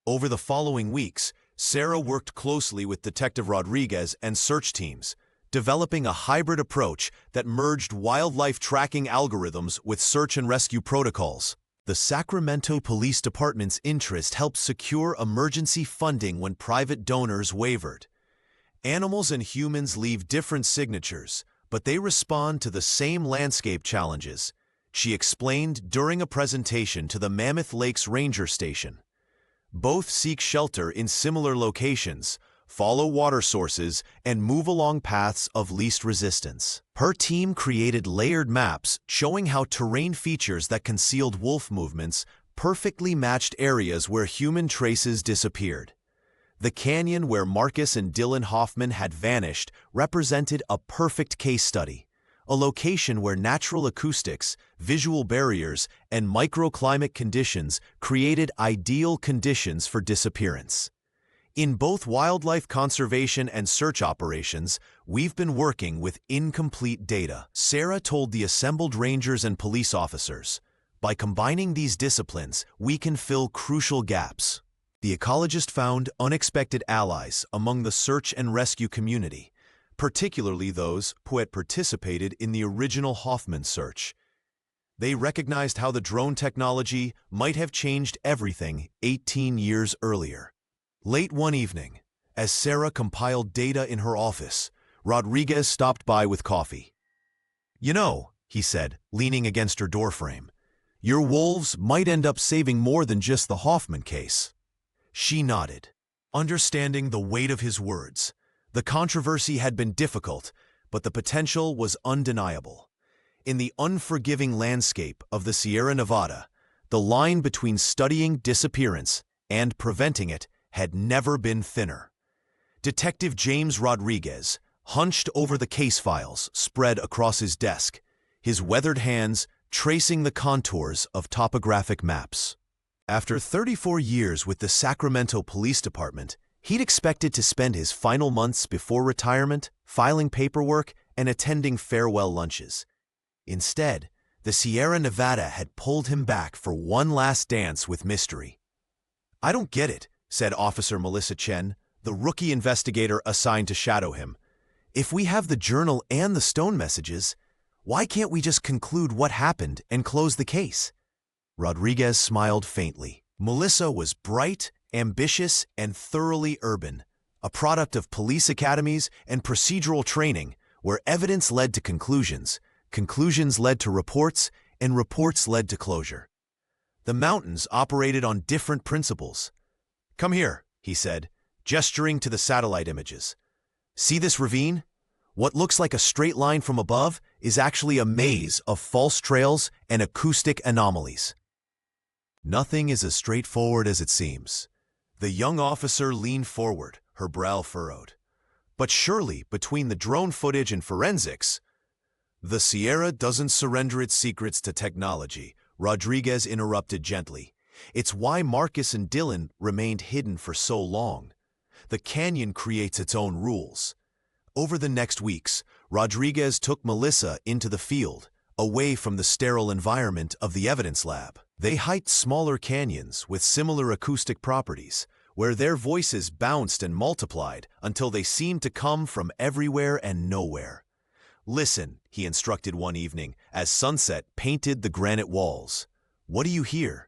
Over the following weeks, Sarah worked closely with Detective Rodriguez and search teams, developing a hybrid approach that merged wildlife tracking algorithms with search and rescue protocols. The Sacramento Police Department's interest helped secure emergency funding when private donors wavered. Animals and humans leave different signatures, but they respond to the same landscape challenges, she explained during a presentation to the Mammoth Lakes Ranger Station. Both seek shelter in similar locations, follow water sources, and move along paths of least resistance. Her team created layered maps showing how terrain features that concealed wolf movements perfectly matched areas where human traces disappeared. The canyon where Marcus and Dylan Hoffman had vanished represented a perfect case study, a location where natural acoustics, visual barriers, and microclimate conditions created ideal conditions for disappearance. In both wildlife conservation and search operations, we've been working with incomplete data, Sarah told the assembled rangers and police officers. By combining these disciplines, we can fill crucial gaps. The ecologist found unexpected allies among the search and rescue community, particularly those who had participated in the original Hoffman search. They recognized how the drone technology might have changed everything 18 years earlier. Late one evening, as Sarah compiled data in her office, Rodriguez stopped by with coffee. "You know," he said, leaning against her doorframe, "your wolves might end up saving more than just the Hoffman case." She nodded, understanding the weight of his words. The controversy had been difficult, but the potential was undeniable. In the unforgiving landscape of the Sierra Nevada, the line between studying disappearance and preventing it had never been thinner. Detective James Rodriguez hunched over the case files spread across his desk, his weathered hands tracing the contours of topographic maps. After 34 years with the Sacramento Police Department, he'd expected to spend his final months before retirement filing paperwork and attending farewell lunches. Instead, the Sierra Nevada had pulled him back for one last dance with mystery. "I don't get it," said Officer Melissa Chen, the rookie investigator assigned to shadow him. "If we have the journal and the stone messages, why can't we just conclude what happened and close the case?" Rodriguez smiled faintly. Melissa was bright, ambitious, and thoroughly urban, a product of police academies and procedural training where evidence led to conclusions, conclusions led to reports, and reports led to closure. The mountains operated on different principles. "Come here," he said, gesturing to the satellite images. "See this ravine? What looks like a straight line from above is actually a maze of false trails and acoustic anomalies." "Nothing is as straightforward as it seems." The young officer leaned forward, her brow furrowed. "But surely, between the drone footage and forensics—" "The Sierra doesn't surrender its secrets to technology," Rodriguez interrupted gently. "It's why Marcus and Dylan remained hidden for so long. The canyon creates its own rules." Over the next weeks, Rodriguez took Melissa into the field, away from the sterile environment of the evidence lab. They hiked smaller canyons with similar acoustic properties, where their voices bounced and multiplied until they seemed to come from everywhere and nowhere. "Listen," he instructed one evening, as sunset painted the granite walls. "What do you hear?"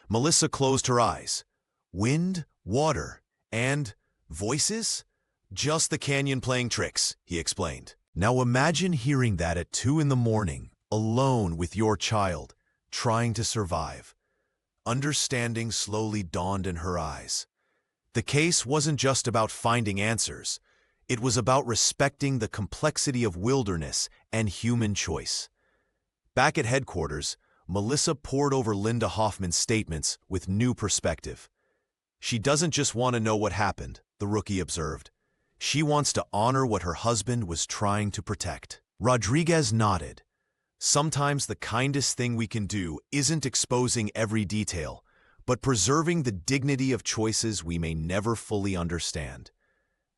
Melissa closed her eyes. "Wind, water, and voices?" "Just the canyon playing tricks," he explained. "Now imagine hearing that at 2 in the morning, alone with your child, trying to survive." Understanding slowly dawned in her eyes. The case wasn't just about finding answers. It was about respecting the complexity of wilderness and human choice. Back at headquarters, Melissa pored over Linda Hoffman's statements with new perspective. "She doesn't just want to know what happened," the rookie observed. "She wants to honor what her husband was trying to protect." Rodriguez nodded. "Sometimes the kindest thing we can do isn't exposing every detail, but preserving the dignity of choices we may never fully understand."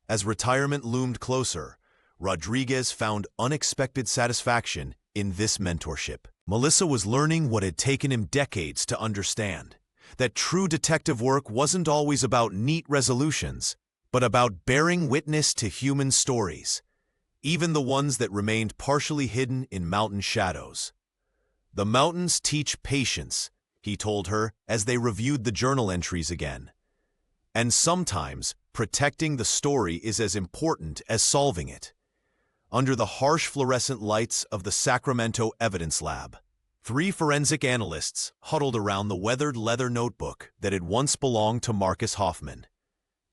As retirement loomed closer, Rodriguez found unexpected satisfaction in this mentorship. Melissa was learning what had taken him decades to understand, that true detective work wasn't always about neat resolutions, but about bearing witness to human stories, even the ones that remained partially hidden in mountain shadows. "The mountains teach patience," he told her as they reviewed the journal entries again. "And sometimes protecting the story is as important as solving it." Under the harsh fluorescent lights of the Sacramento Evidence Lab, 3 forensic analysts huddled around the weathered leather notebook that had once belonged to Marcus Hoffman.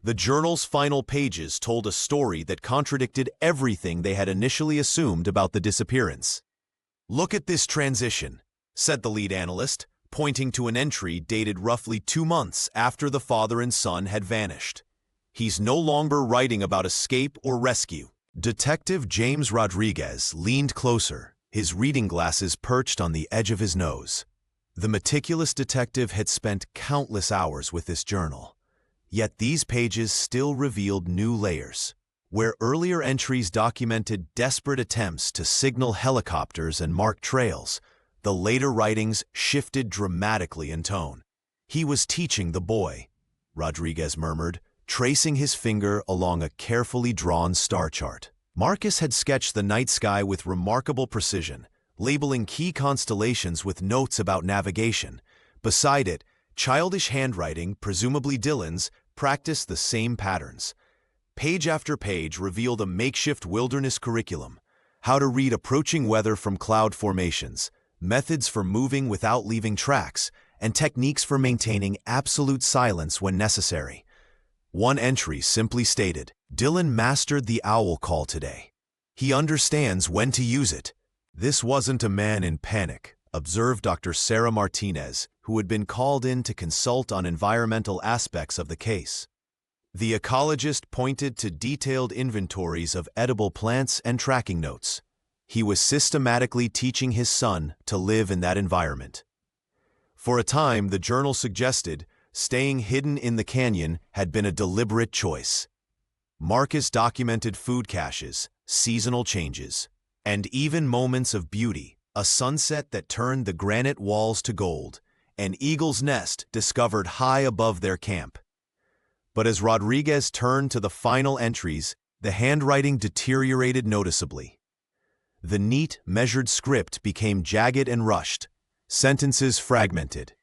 The journal's final pages told a story that contradicted everything they had initially assumed about the disappearance. "Look at this transition," said the lead analyst, pointing to an entry dated roughly 2 months after the father and son had vanished. "He's no longer writing about escape or rescue." Detective James Rodriguez leaned closer, his reading glasses perched on the edge of his nose. The meticulous detective had spent countless hours with this journal. Yet these pages still revealed new layers. Where earlier entries documented desperate attempts to signal helicopters and mark trails, the later writings shifted dramatically in tone. He was teaching the boy, Rodriguez murmured, tracing his finger along a carefully drawn star chart. Marcus had sketched the night sky with remarkable precision, labeling key constellations with notes about navigation. Beside it, childish handwriting, presumably Dylan's, practiced the same patterns. Page after page revealed a makeshift wilderness curriculum: how to read approaching weather from cloud formations, methods for moving without leaving tracks, and techniques for maintaining absolute silence when necessary. One entry simply stated, "Dylan mastered the owl call today. He understands when to use it." This wasn't a man in panic, observed Dr. Sarah Martinez, who had been called in to consult on environmental aspects of the case. The ecologist pointed to detailed inventories of edible plants and tracking notes. He was systematically teaching his son to live in that environment. For a time, the journal suggested, staying hidden in the canyon had been a deliberate choice. Marcus documented food caches, seasonal changes, and even moments of beauty: a sunset that turned the granite walls to gold, an eagle's nest discovered high above their camp. But as Rodriguez turned to the final entries, the handwriting deteriorated noticeably. The neat, measured script became jagged and rushed, sentences fragmented,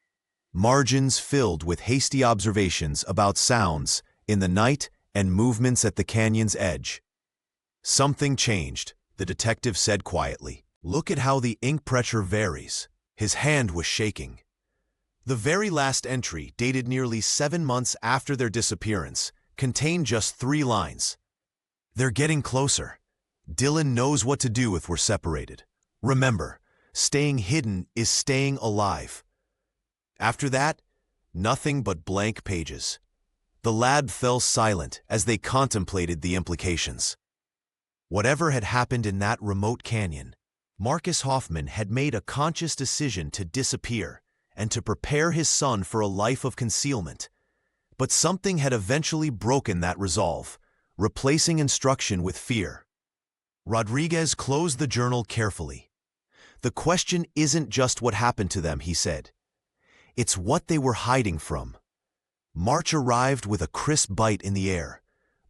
margins filled with hasty observations about sounds in the night and movements at the canyon's edge. "Something changed," the detective said quietly. "Look at how the ink pressure varies." His hand was shaking. The very last entry, dated nearly 7 months after their disappearance, contained just 3 lines. "They're getting closer. Dylan knows what to do if we're separated. Remember, staying hidden is staying alive." After that, nothing but blank pages. The lad fell silent as they contemplated the implications. Whatever had happened in that remote canyon, Marcus Hoffman had made a conscious decision to disappear and to prepare his son for a life of concealment. But something had eventually broken that resolve, replacing instruction with fear. Rodriguez closed the journal carefully. "The question isn't just what happened to them," he said. "It's what they were hiding from." March arrived with a crisp bite in the air,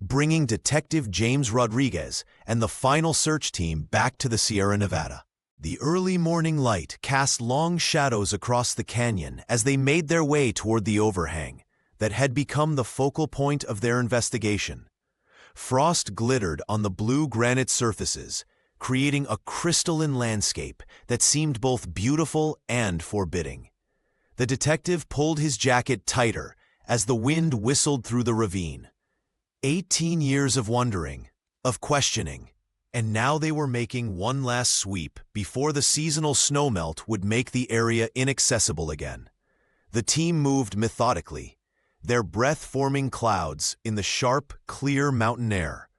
bringing Detective James Rodriguez and the final search team back to the Sierra Nevada. The early morning light cast long shadows across the canyon as they made their way toward the overhang that had become the focal point of their investigation. Frost glittered on the blue granite surfaces, creating a crystalline landscape that seemed both beautiful and forbidding. The detective pulled his jacket tighter as the wind whistled through the ravine. 18 years of wondering, of questioning, and now they were making one last sweep before the seasonal snowmelt would make the area inaccessible again. The team moved methodically, their breath-forming clouds in the sharp, clear mountain air.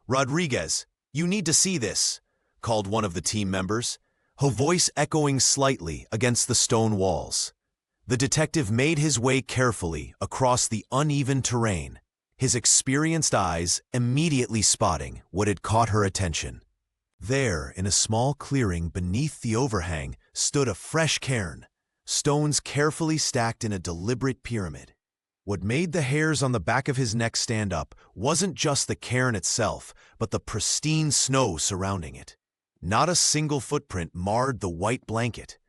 "Rodriguez, you need to see this," called one of the team members, her voice echoing slightly against the stone walls. The detective made his way carefully across the uneven terrain, his experienced eyes immediately spotting what had caught her attention. There, in a small clearing beneath the overhang, stood a fresh cairn, stones carefully stacked in a deliberate pyramid. What made the hairs on the back of his neck stand up wasn't just the cairn itself, but the pristine snow surrounding it. Not a single footprint marred the white blanket.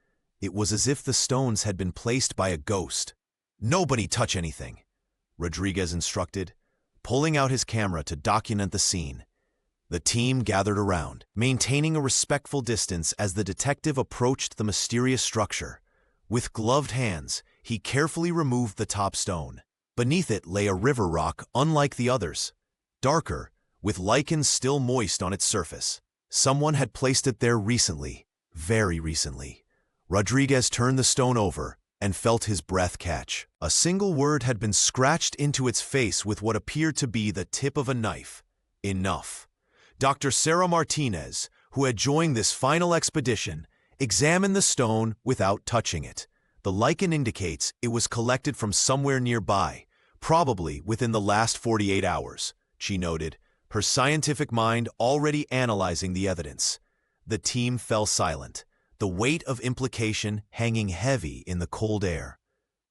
It was as if the stones had been placed by a ghost. "Nobody touch anything," Rodriguez instructed, pulling out his camera to document the scene. The team gathered around, maintaining a respectful distance as the detective approached the mysterious structure. With gloved hands, he carefully removed the top stone. Beneath it lay a river rock unlike the others, darker, with lichens still moist on its surface. Someone had placed it there recently, very recently. Rodriguez turned the stone over and felt his breath catch. A single word had been scratched into its face with what appeared to be the tip of a knife. Enough. Dr. Sarah Martinez, who had joined this final expedition, examined the stone without touching it. The lichen indicates it was collected from somewhere nearby, probably within the last 48 hours, she noted, her scientific mind already analyzing the evidence. The team fell silent, the weight of implication hanging heavy in the cold air.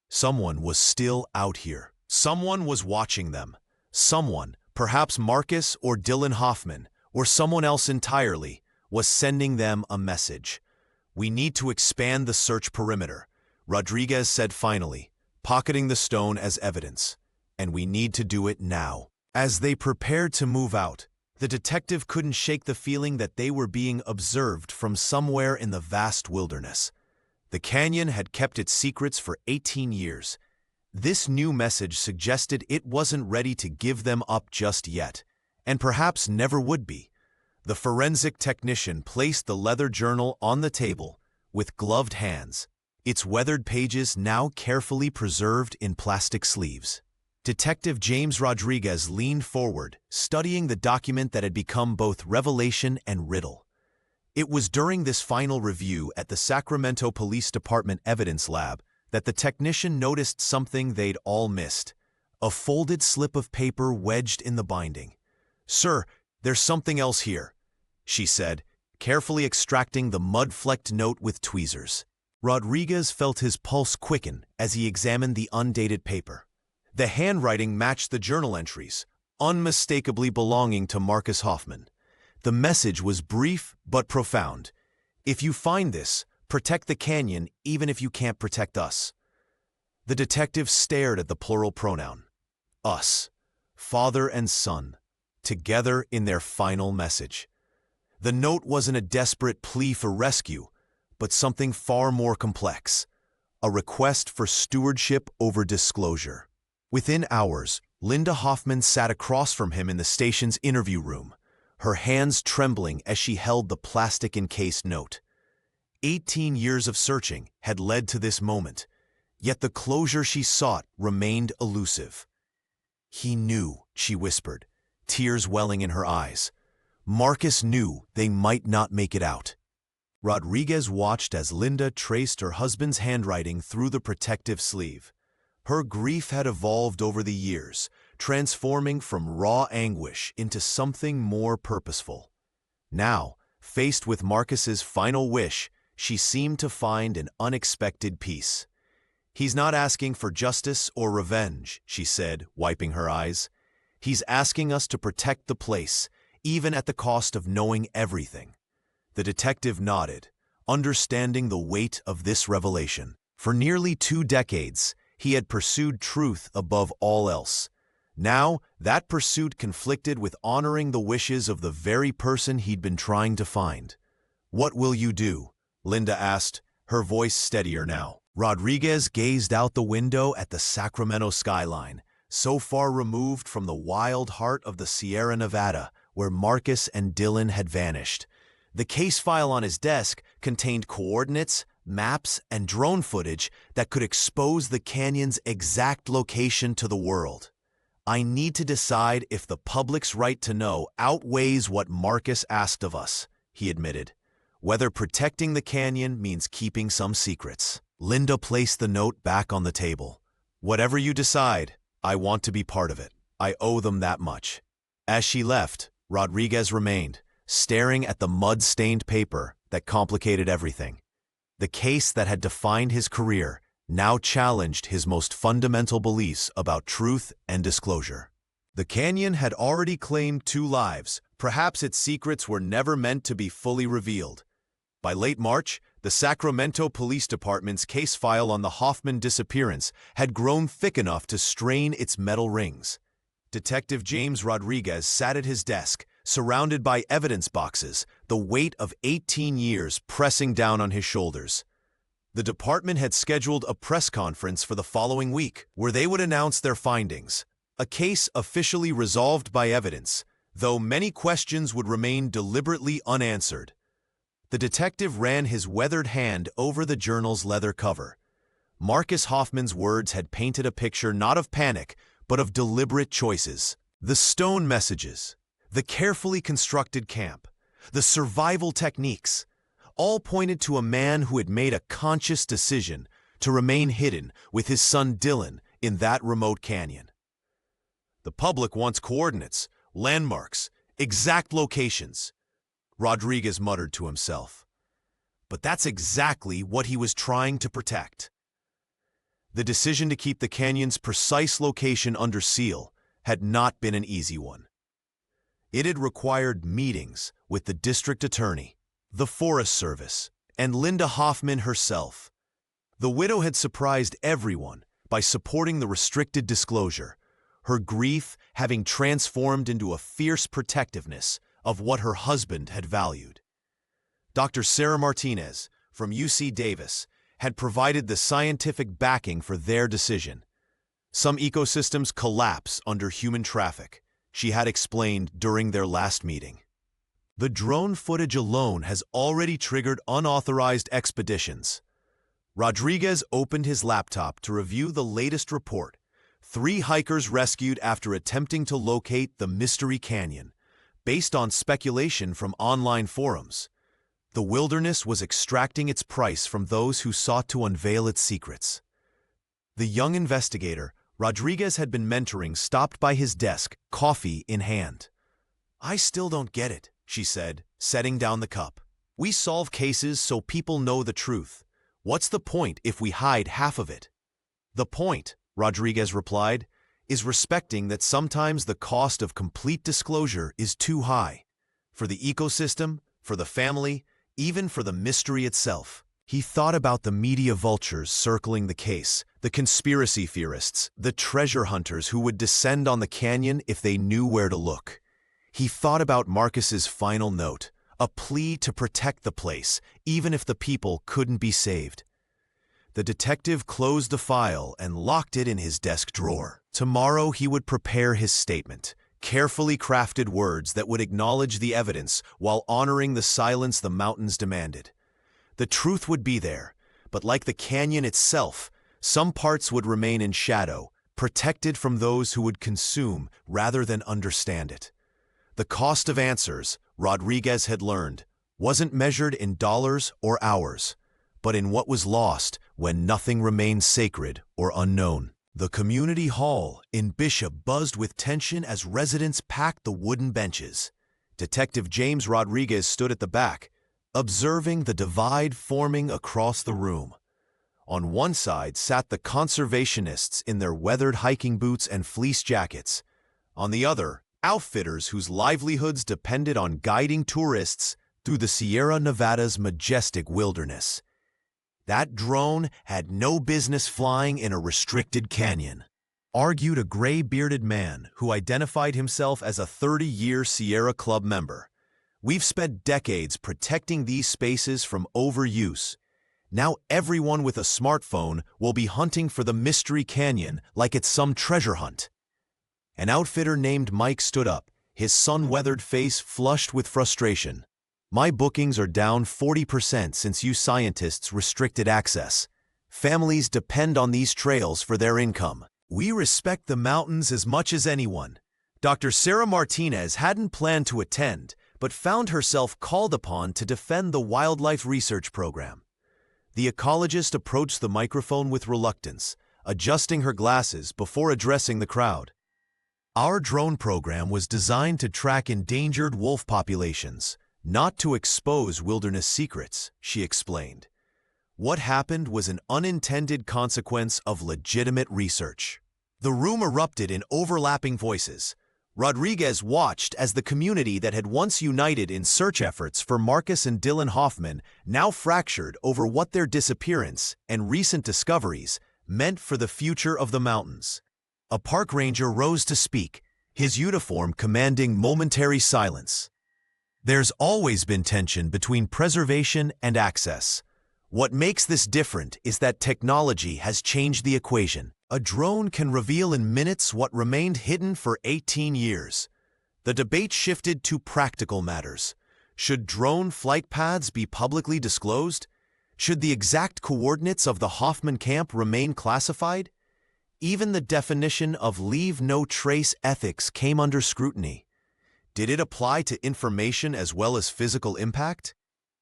Someone was still out here, Someone was watching them. Someone, perhaps Marcus or Dylan Hoffman, or someone else entirely, was sending them a message. "We need to expand the search perimeter," Rodriguez said finally, pocketing the stone as evidence. "And we need to do it now." As they prepared to move out, the detective couldn't shake the feeling that they were being observed from somewhere in the vast wilderness. The canyon had kept its secrets for 18 years. This new message suggested it wasn't ready to give them up just yet, and perhaps never would be. The forensic technician placed the leather journal on the table with gloved hands, its weathered pages now carefully preserved in plastic sleeves. Detective James Rodriguez leaned forward, studying the document that had become both revelation and riddle. It was during this final review at the Sacramento Police Department Evidence Lab that the technician noticed something they'd all missed: a folded slip of paper wedged in the binding. "Sir, there's something else here," she said, carefully extracting the mud-flecked note with tweezers. Rodriguez felt his pulse quicken as he examined the undated paper. The handwriting matched the journal entries, unmistakably belonging to Marcus Hoffman. The message was brief but profound. "If you find this, protect the canyon even if you can't protect us." The detective stared at the plural pronoun. Us. Father and son, together in their final message. The note wasn't a desperate plea for rescue, but something far more complex: a request for stewardship over disclosure. Within hours, Linda Hoffman sat across from him in the station's interview room, her hands trembling as she held the plastic-encased note. 18 years of searching had led to this moment, yet the closure she sought remained elusive. "He knew," she whispered, tears welling in her eyes. "Marcus knew they might not make it out." Rodriguez watched as Linda traced her husband's handwriting through the protective sleeve. Her grief had evolved over the years, transforming from raw anguish into something more purposeful. Now, faced with Marcus's final wish, she seemed to find an unexpected peace. "He's not asking for justice or revenge," she said, wiping her eyes. "He's asking us to protect the place, even at the cost of knowing everything." The detective nodded, understanding the weight of this revelation. For nearly 2 decades, he had pursued truth above all else. Now, that pursuit conflicted with honoring the wishes of the very person he'd been trying to find. "What will you do?" Linda asked, her voice steadier now. Rodriguez gazed out the window at the Sacramento skyline, so far removed from the wild heart of the Sierra Nevada, where Marcus and Dylan had vanished. The case file on his desk contained coordinates, maps, and drone footage that could expose the canyon's exact location to the world. "I need to decide if the public's right to know outweighs what Marcus asked of us," he admitted. "Whether protecting the canyon means keeping some secrets." Linda placed the note back on the table. "Whatever you decide, I want to be part of it. I owe them that much." As she left, Rodriguez remained, staring at the mud-stained paper that complicated everything. The case that had defined his career now challenged his most fundamental beliefs about truth and disclosure. The canyon had already claimed 2 lives. Perhaps its secrets were never meant to be fully revealed. By late March, the Sacramento Police Department's case file on the Hoffman disappearance had grown thick enough to strain its metal rings. Detective James Rodriguez sat at his desk, surrounded by evidence boxes, the weight of 18 years pressing down on his shoulders. The department had scheduled a press conference for the following week, where they would announce their findings. A case officially resolved by evidence, though many questions would remain deliberately unanswered. The detective ran his weathered hand over the journal's leather cover. Marcus Hoffman's words had painted a picture not of panic, but of deliberate choices. The stone messages, the carefully constructed camp, the survival techniques, all pointed to a man who had made a conscious decision to remain hidden with his son Dylan in that remote canyon. "The public wants coordinates, landmarks, exact locations," Rodriguez muttered to himself. But that's exactly what he was trying to protect. The decision to keep the canyon's precise location under seal had not been an easy one. It had required meetings with the district attorney, the Forest Service, and Linda Hoffman herself. The widow had surprised everyone by supporting the restricted disclosure, her grief having transformed into a fierce protectiveness of what her husband had valued. Dr. Sarah Martinez from UC Davis had provided the scientific backing for their decision. Some ecosystems collapse under human traffic, she had explained during their last meeting. The drone footage alone has already triggered unauthorized expeditions. Rodriguez opened his laptop to review the latest report. 3 hikers rescued after attempting to locate the Mystery Canyon, based on speculation from online forums. The wilderness was extracting its price from those who sought to unveil its secrets. The young investigator Rodriguez had been mentoring stopped by his desk, coffee in hand. "I still don't get it," she said, setting down the cup. "We solve cases so people know the truth. What's the point if we hide half of it?" "The point," Rodriguez replied, "is respecting that sometimes the cost of complete disclosure is too high. For the ecosystem, for the family, even for the mystery itself." He thought about the media vultures circling the case, the conspiracy theorists, the treasure hunters who would descend on the canyon if they knew where to look. He thought about Marcus's final note, a plea to protect the place, even if the people couldn't be saved. The detective closed the file and locked it in his desk drawer. Tomorrow he would prepare his statement, carefully crafted words that would acknowledge the evidence while honoring the silence the mountains demanded. The truth would be there, but like the canyon itself, some parts would remain in shadow, protected from those who would consume rather than understand it. The cost of answers, Rodriguez had learned, wasn't measured in dollars or hours, but in what was lost when nothing remained sacred or unknown. The community hall in Bishop buzzed with tension as residents packed the wooden benches. Detective James Rodriguez stood at the back, observing the divide forming across the room. On one side sat the conservationists in their weathered hiking boots and fleece jackets. On the other, outfitters whose livelihoods depended on guiding tourists through the Sierra Nevada's majestic wilderness. That drone had no business flying in a restricted canyon, argued a gray-bearded man who identified himself as a 30-year Sierra Club member. "We've spent decades protecting these spaces from overuse. Now everyone with a smartphone will be hunting for the Mystery Canyon like it's some treasure hunt." An outfitter named Mike stood up, his sun-weathered face flushed with frustration. "My bookings are down 40% since you scientists restricted access. Families depend on these trails for their income. We respect the mountains as much as anyone." Dr. Sarah Martinez hadn't planned to attend, but found herself called upon to defend the wildlife research program. The ecologist approached the microphone with reluctance, adjusting her glasses before addressing the crowd. "Our drone program was designed to track endangered wolf populations, not to expose wilderness secrets," she explained. "What happened was an unintended consequence of legitimate research." The room erupted in overlapping voices. Rodriguez watched as the community that had once united in search efforts for Marcus and Dylan Hoffman now fractured over what their disappearance and recent discoveries meant for the future of the mountains. A park ranger rose to speak, his uniform commanding momentary silence. "There's always been tension between preservation and access. What makes this different is that technology has changed the equation. A drone can reveal in minutes what remained hidden for 18 years. The debate shifted to practical matters. Should drone flight paths be publicly disclosed? Should the exact coordinates of the Hoffman camp remain classified? Even the definition of leave no trace ethics came under scrutiny. Did it apply to information as well as physical impact?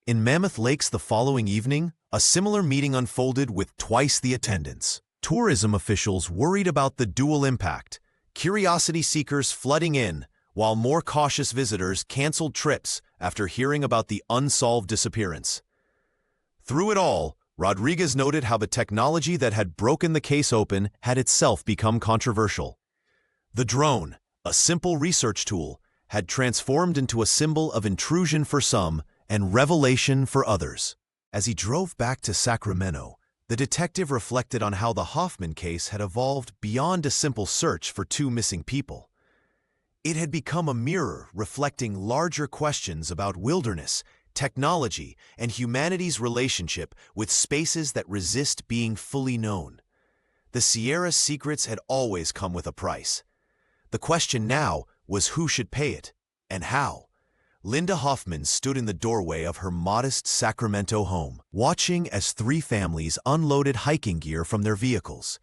In Mammoth Lakes the following evening, a similar meeting unfolded with twice the attendance. Tourism officials worried about the dual impact, curiosity seekers flooding in, while more cautious visitors canceled trips after hearing about the unsolved disappearance. Through it all, Rodriguez noted how the technology that had broken the case open had itself become controversial. The drone, a simple research tool, had transformed into a symbol of intrusion for some and revelation for others. As he drove back to Sacramento, the detective reflected on how the Hoffman case had evolved beyond a simple search for two missing people. It had become a mirror reflecting larger questions about wilderness, technology, and humanity's relationship with spaces that resist being fully known. The Sierra secrets had always come with a price. The question now was who should pay it, and how. Linda Hoffman stood in the doorway of her modest Sacramento home, watching as three families unloaded hiking gear from their vehicles.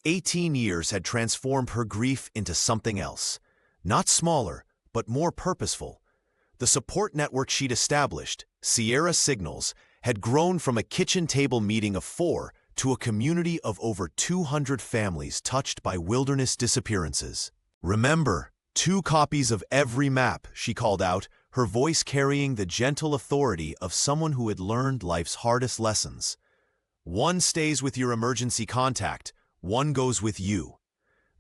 18 years had transformed her grief into something else, not smaller, but more purposeful. The support network she'd established, Sierra Signals, had grown from a kitchen table meeting of 4 to a community of over 200 families touched by wilderness disappearances. "Remember, 2 copies of every map," she called out, her voice carrying the gentle authority of someone who had learned life's hardest lessons. "One stays with your emergency contact, one goes with you."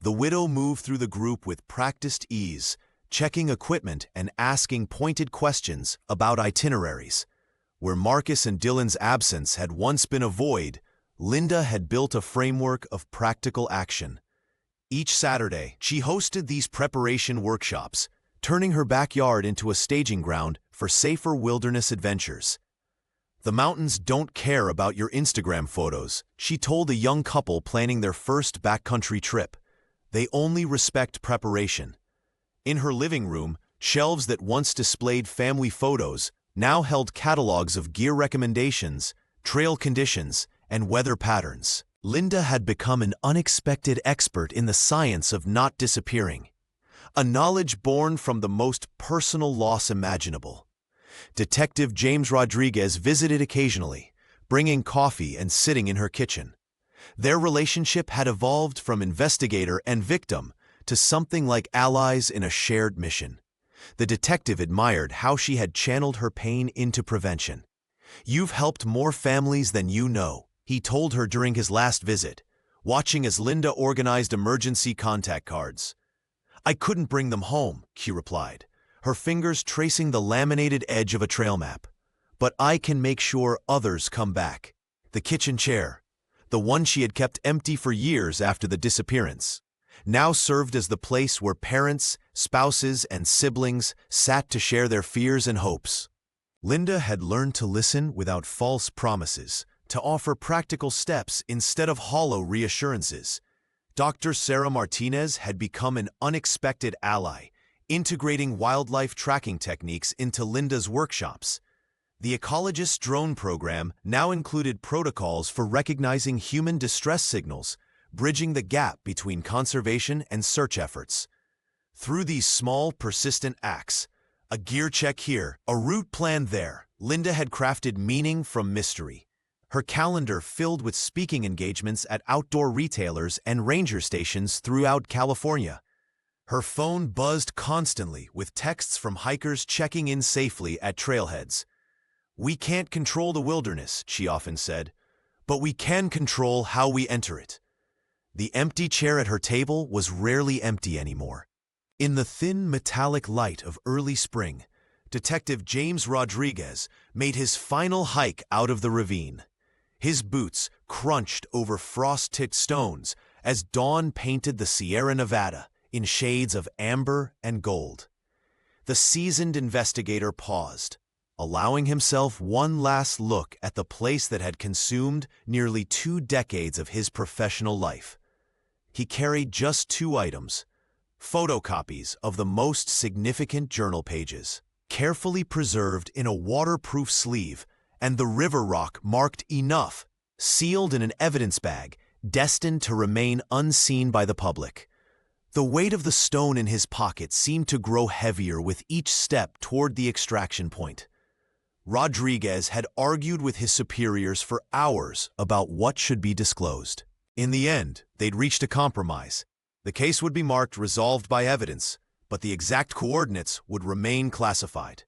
The widow moved through the group with practiced ease, checking equipment and asking pointed questions about itineraries. Where Marcus and Dylan's absence had once been a void, Linda had built a framework of practical action. Each Saturday, she hosted these preparation workshops, turning her backyard into a staging ground for safer wilderness adventures. "The mountains don't care about your Instagram photos," she told a young couple planning their first backcountry trip. "They only respect preparation." In her living room, shelves that once displayed family photos now held catalogs of gear recommendations, trail conditions, and weather patterns. Linda had become an unexpected expert in the science of not disappearing, a knowledge born from the most personal loss imaginable. Detective James Rodriguez visited occasionally, bringing coffee and sitting in her kitchen. Their relationship had evolved from investigator and victim to something like allies in a shared mission. The detective admired how she had channeled her pain into prevention. "You've helped more families than you know," he told her during his last visit, watching as Linda organized emergency contact cards. "I couldn't bring them home," she replied, her fingers tracing the laminated edge of a trail map. "But I can make sure others come back." The kitchen chair, the one she had kept empty for years after the disappearance, now served as the place where parents, spouses, and siblings sat to share their fears and hopes. Linda had learned to listen without false promises, to offer practical steps instead of hollow reassurances. Dr. Sarah Martinez had become an unexpected ally, integrating wildlife tracking techniques into Linda's workshops. The Ecologist drone program now included protocols for recognizing human distress signals, bridging the gap between conservation and search efforts. Through these small, persistent acts, a gear check here, a route plan there, Linda had crafted meaning from mystery. Her calendar filled with speaking engagements at outdoor retailers and ranger stations throughout California. Her phone buzzed constantly with texts from hikers checking in safely at trailheads. "We can't control the wilderness," she often said, "but we can control how we enter it." The empty chair at her table was rarely empty anymore. In the thin metallic light of early spring, Detective James Rodriguez made his final hike out of the ravine. His boots crunched over frost-ticked stones as dawn painted the Sierra Nevada in shades of amber and gold. The seasoned investigator paused, allowing himself one last look at the place that had consumed nearly 2 decades of his professional life. He carried just 2 items: photocopies of the most significant journal pages, carefully preserved in a waterproof sleeve, and the river rock marked enough, sealed in an evidence bag, destined to remain unseen by the public. The weight of the stone in his pocket seemed to grow heavier with each step toward the extraction point. Rodriguez had argued with his superiors for hours about what should be disclosed. In the end, they'd reached a compromise. The case would be marked resolved by evidence, but the exact coordinates would remain classified.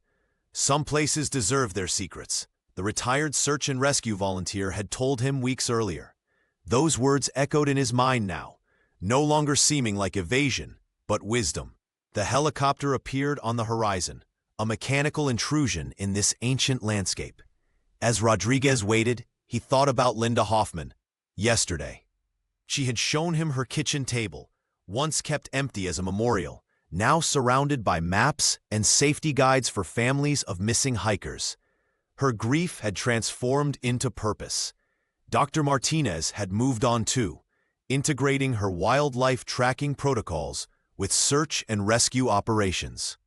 Some places deserved their secrets, the retired search and rescue volunteer had told him weeks earlier. Those words echoed in his mind now, no longer seeming like evasion, but wisdom. The helicopter appeared on the horizon, a mechanical intrusion in this ancient landscape. As Rodriguez waited, he thought about Linda Hoffman. Yesterday, she had shown him her kitchen table, once kept empty as a memorial, now surrounded by maps and safety guides for families of missing hikers. Her grief had transformed into purpose. Dr. Martinez had moved on too, integrating her wildlife tracking protocols with search and rescue operations.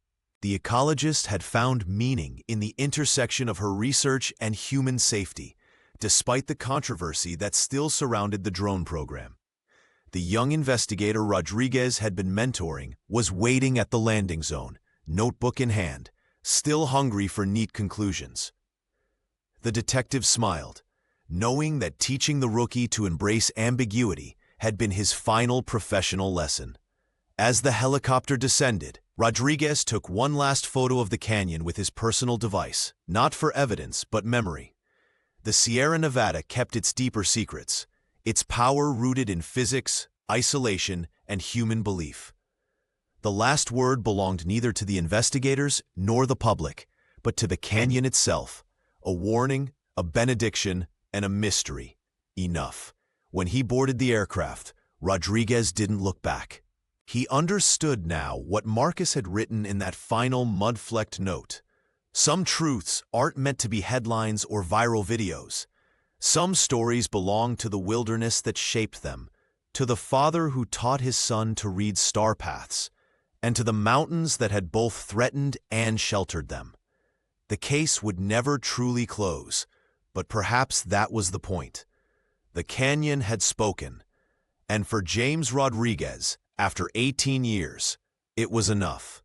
The ecologist had found meaning in the intersection of her research and human safety, despite the controversy that still surrounded the drone program. The young investigator Rodriguez had been mentoring was waiting at the landing zone, notebook in hand, still hungry for neat conclusions. The detective smiled, knowing that teaching the rookie to embrace ambiguity had been his final professional lesson. As the helicopter descended, Rodriguez took one last photo of the canyon with his personal device, not for evidence but memory. The Sierra Nevada kept its deeper secrets, its power rooted in physics, isolation, and human belief. The last word belonged neither to the investigators nor the public, but to the canyon itself, a warning, a benediction, and a mystery. Enough. When he boarded the aircraft, Rodriguez didn't look back. He understood now what Marcus had written in that final mud-flecked note. Some truths aren't meant to be headlines or viral videos. Some stories belong to the wilderness that shaped them, to the father who taught his son to read star paths, and to the mountains that had both threatened and sheltered them. The case would never truly close, but perhaps that was the point. The canyon had spoken, and for James Rodriguez, after 18 years, it was enough.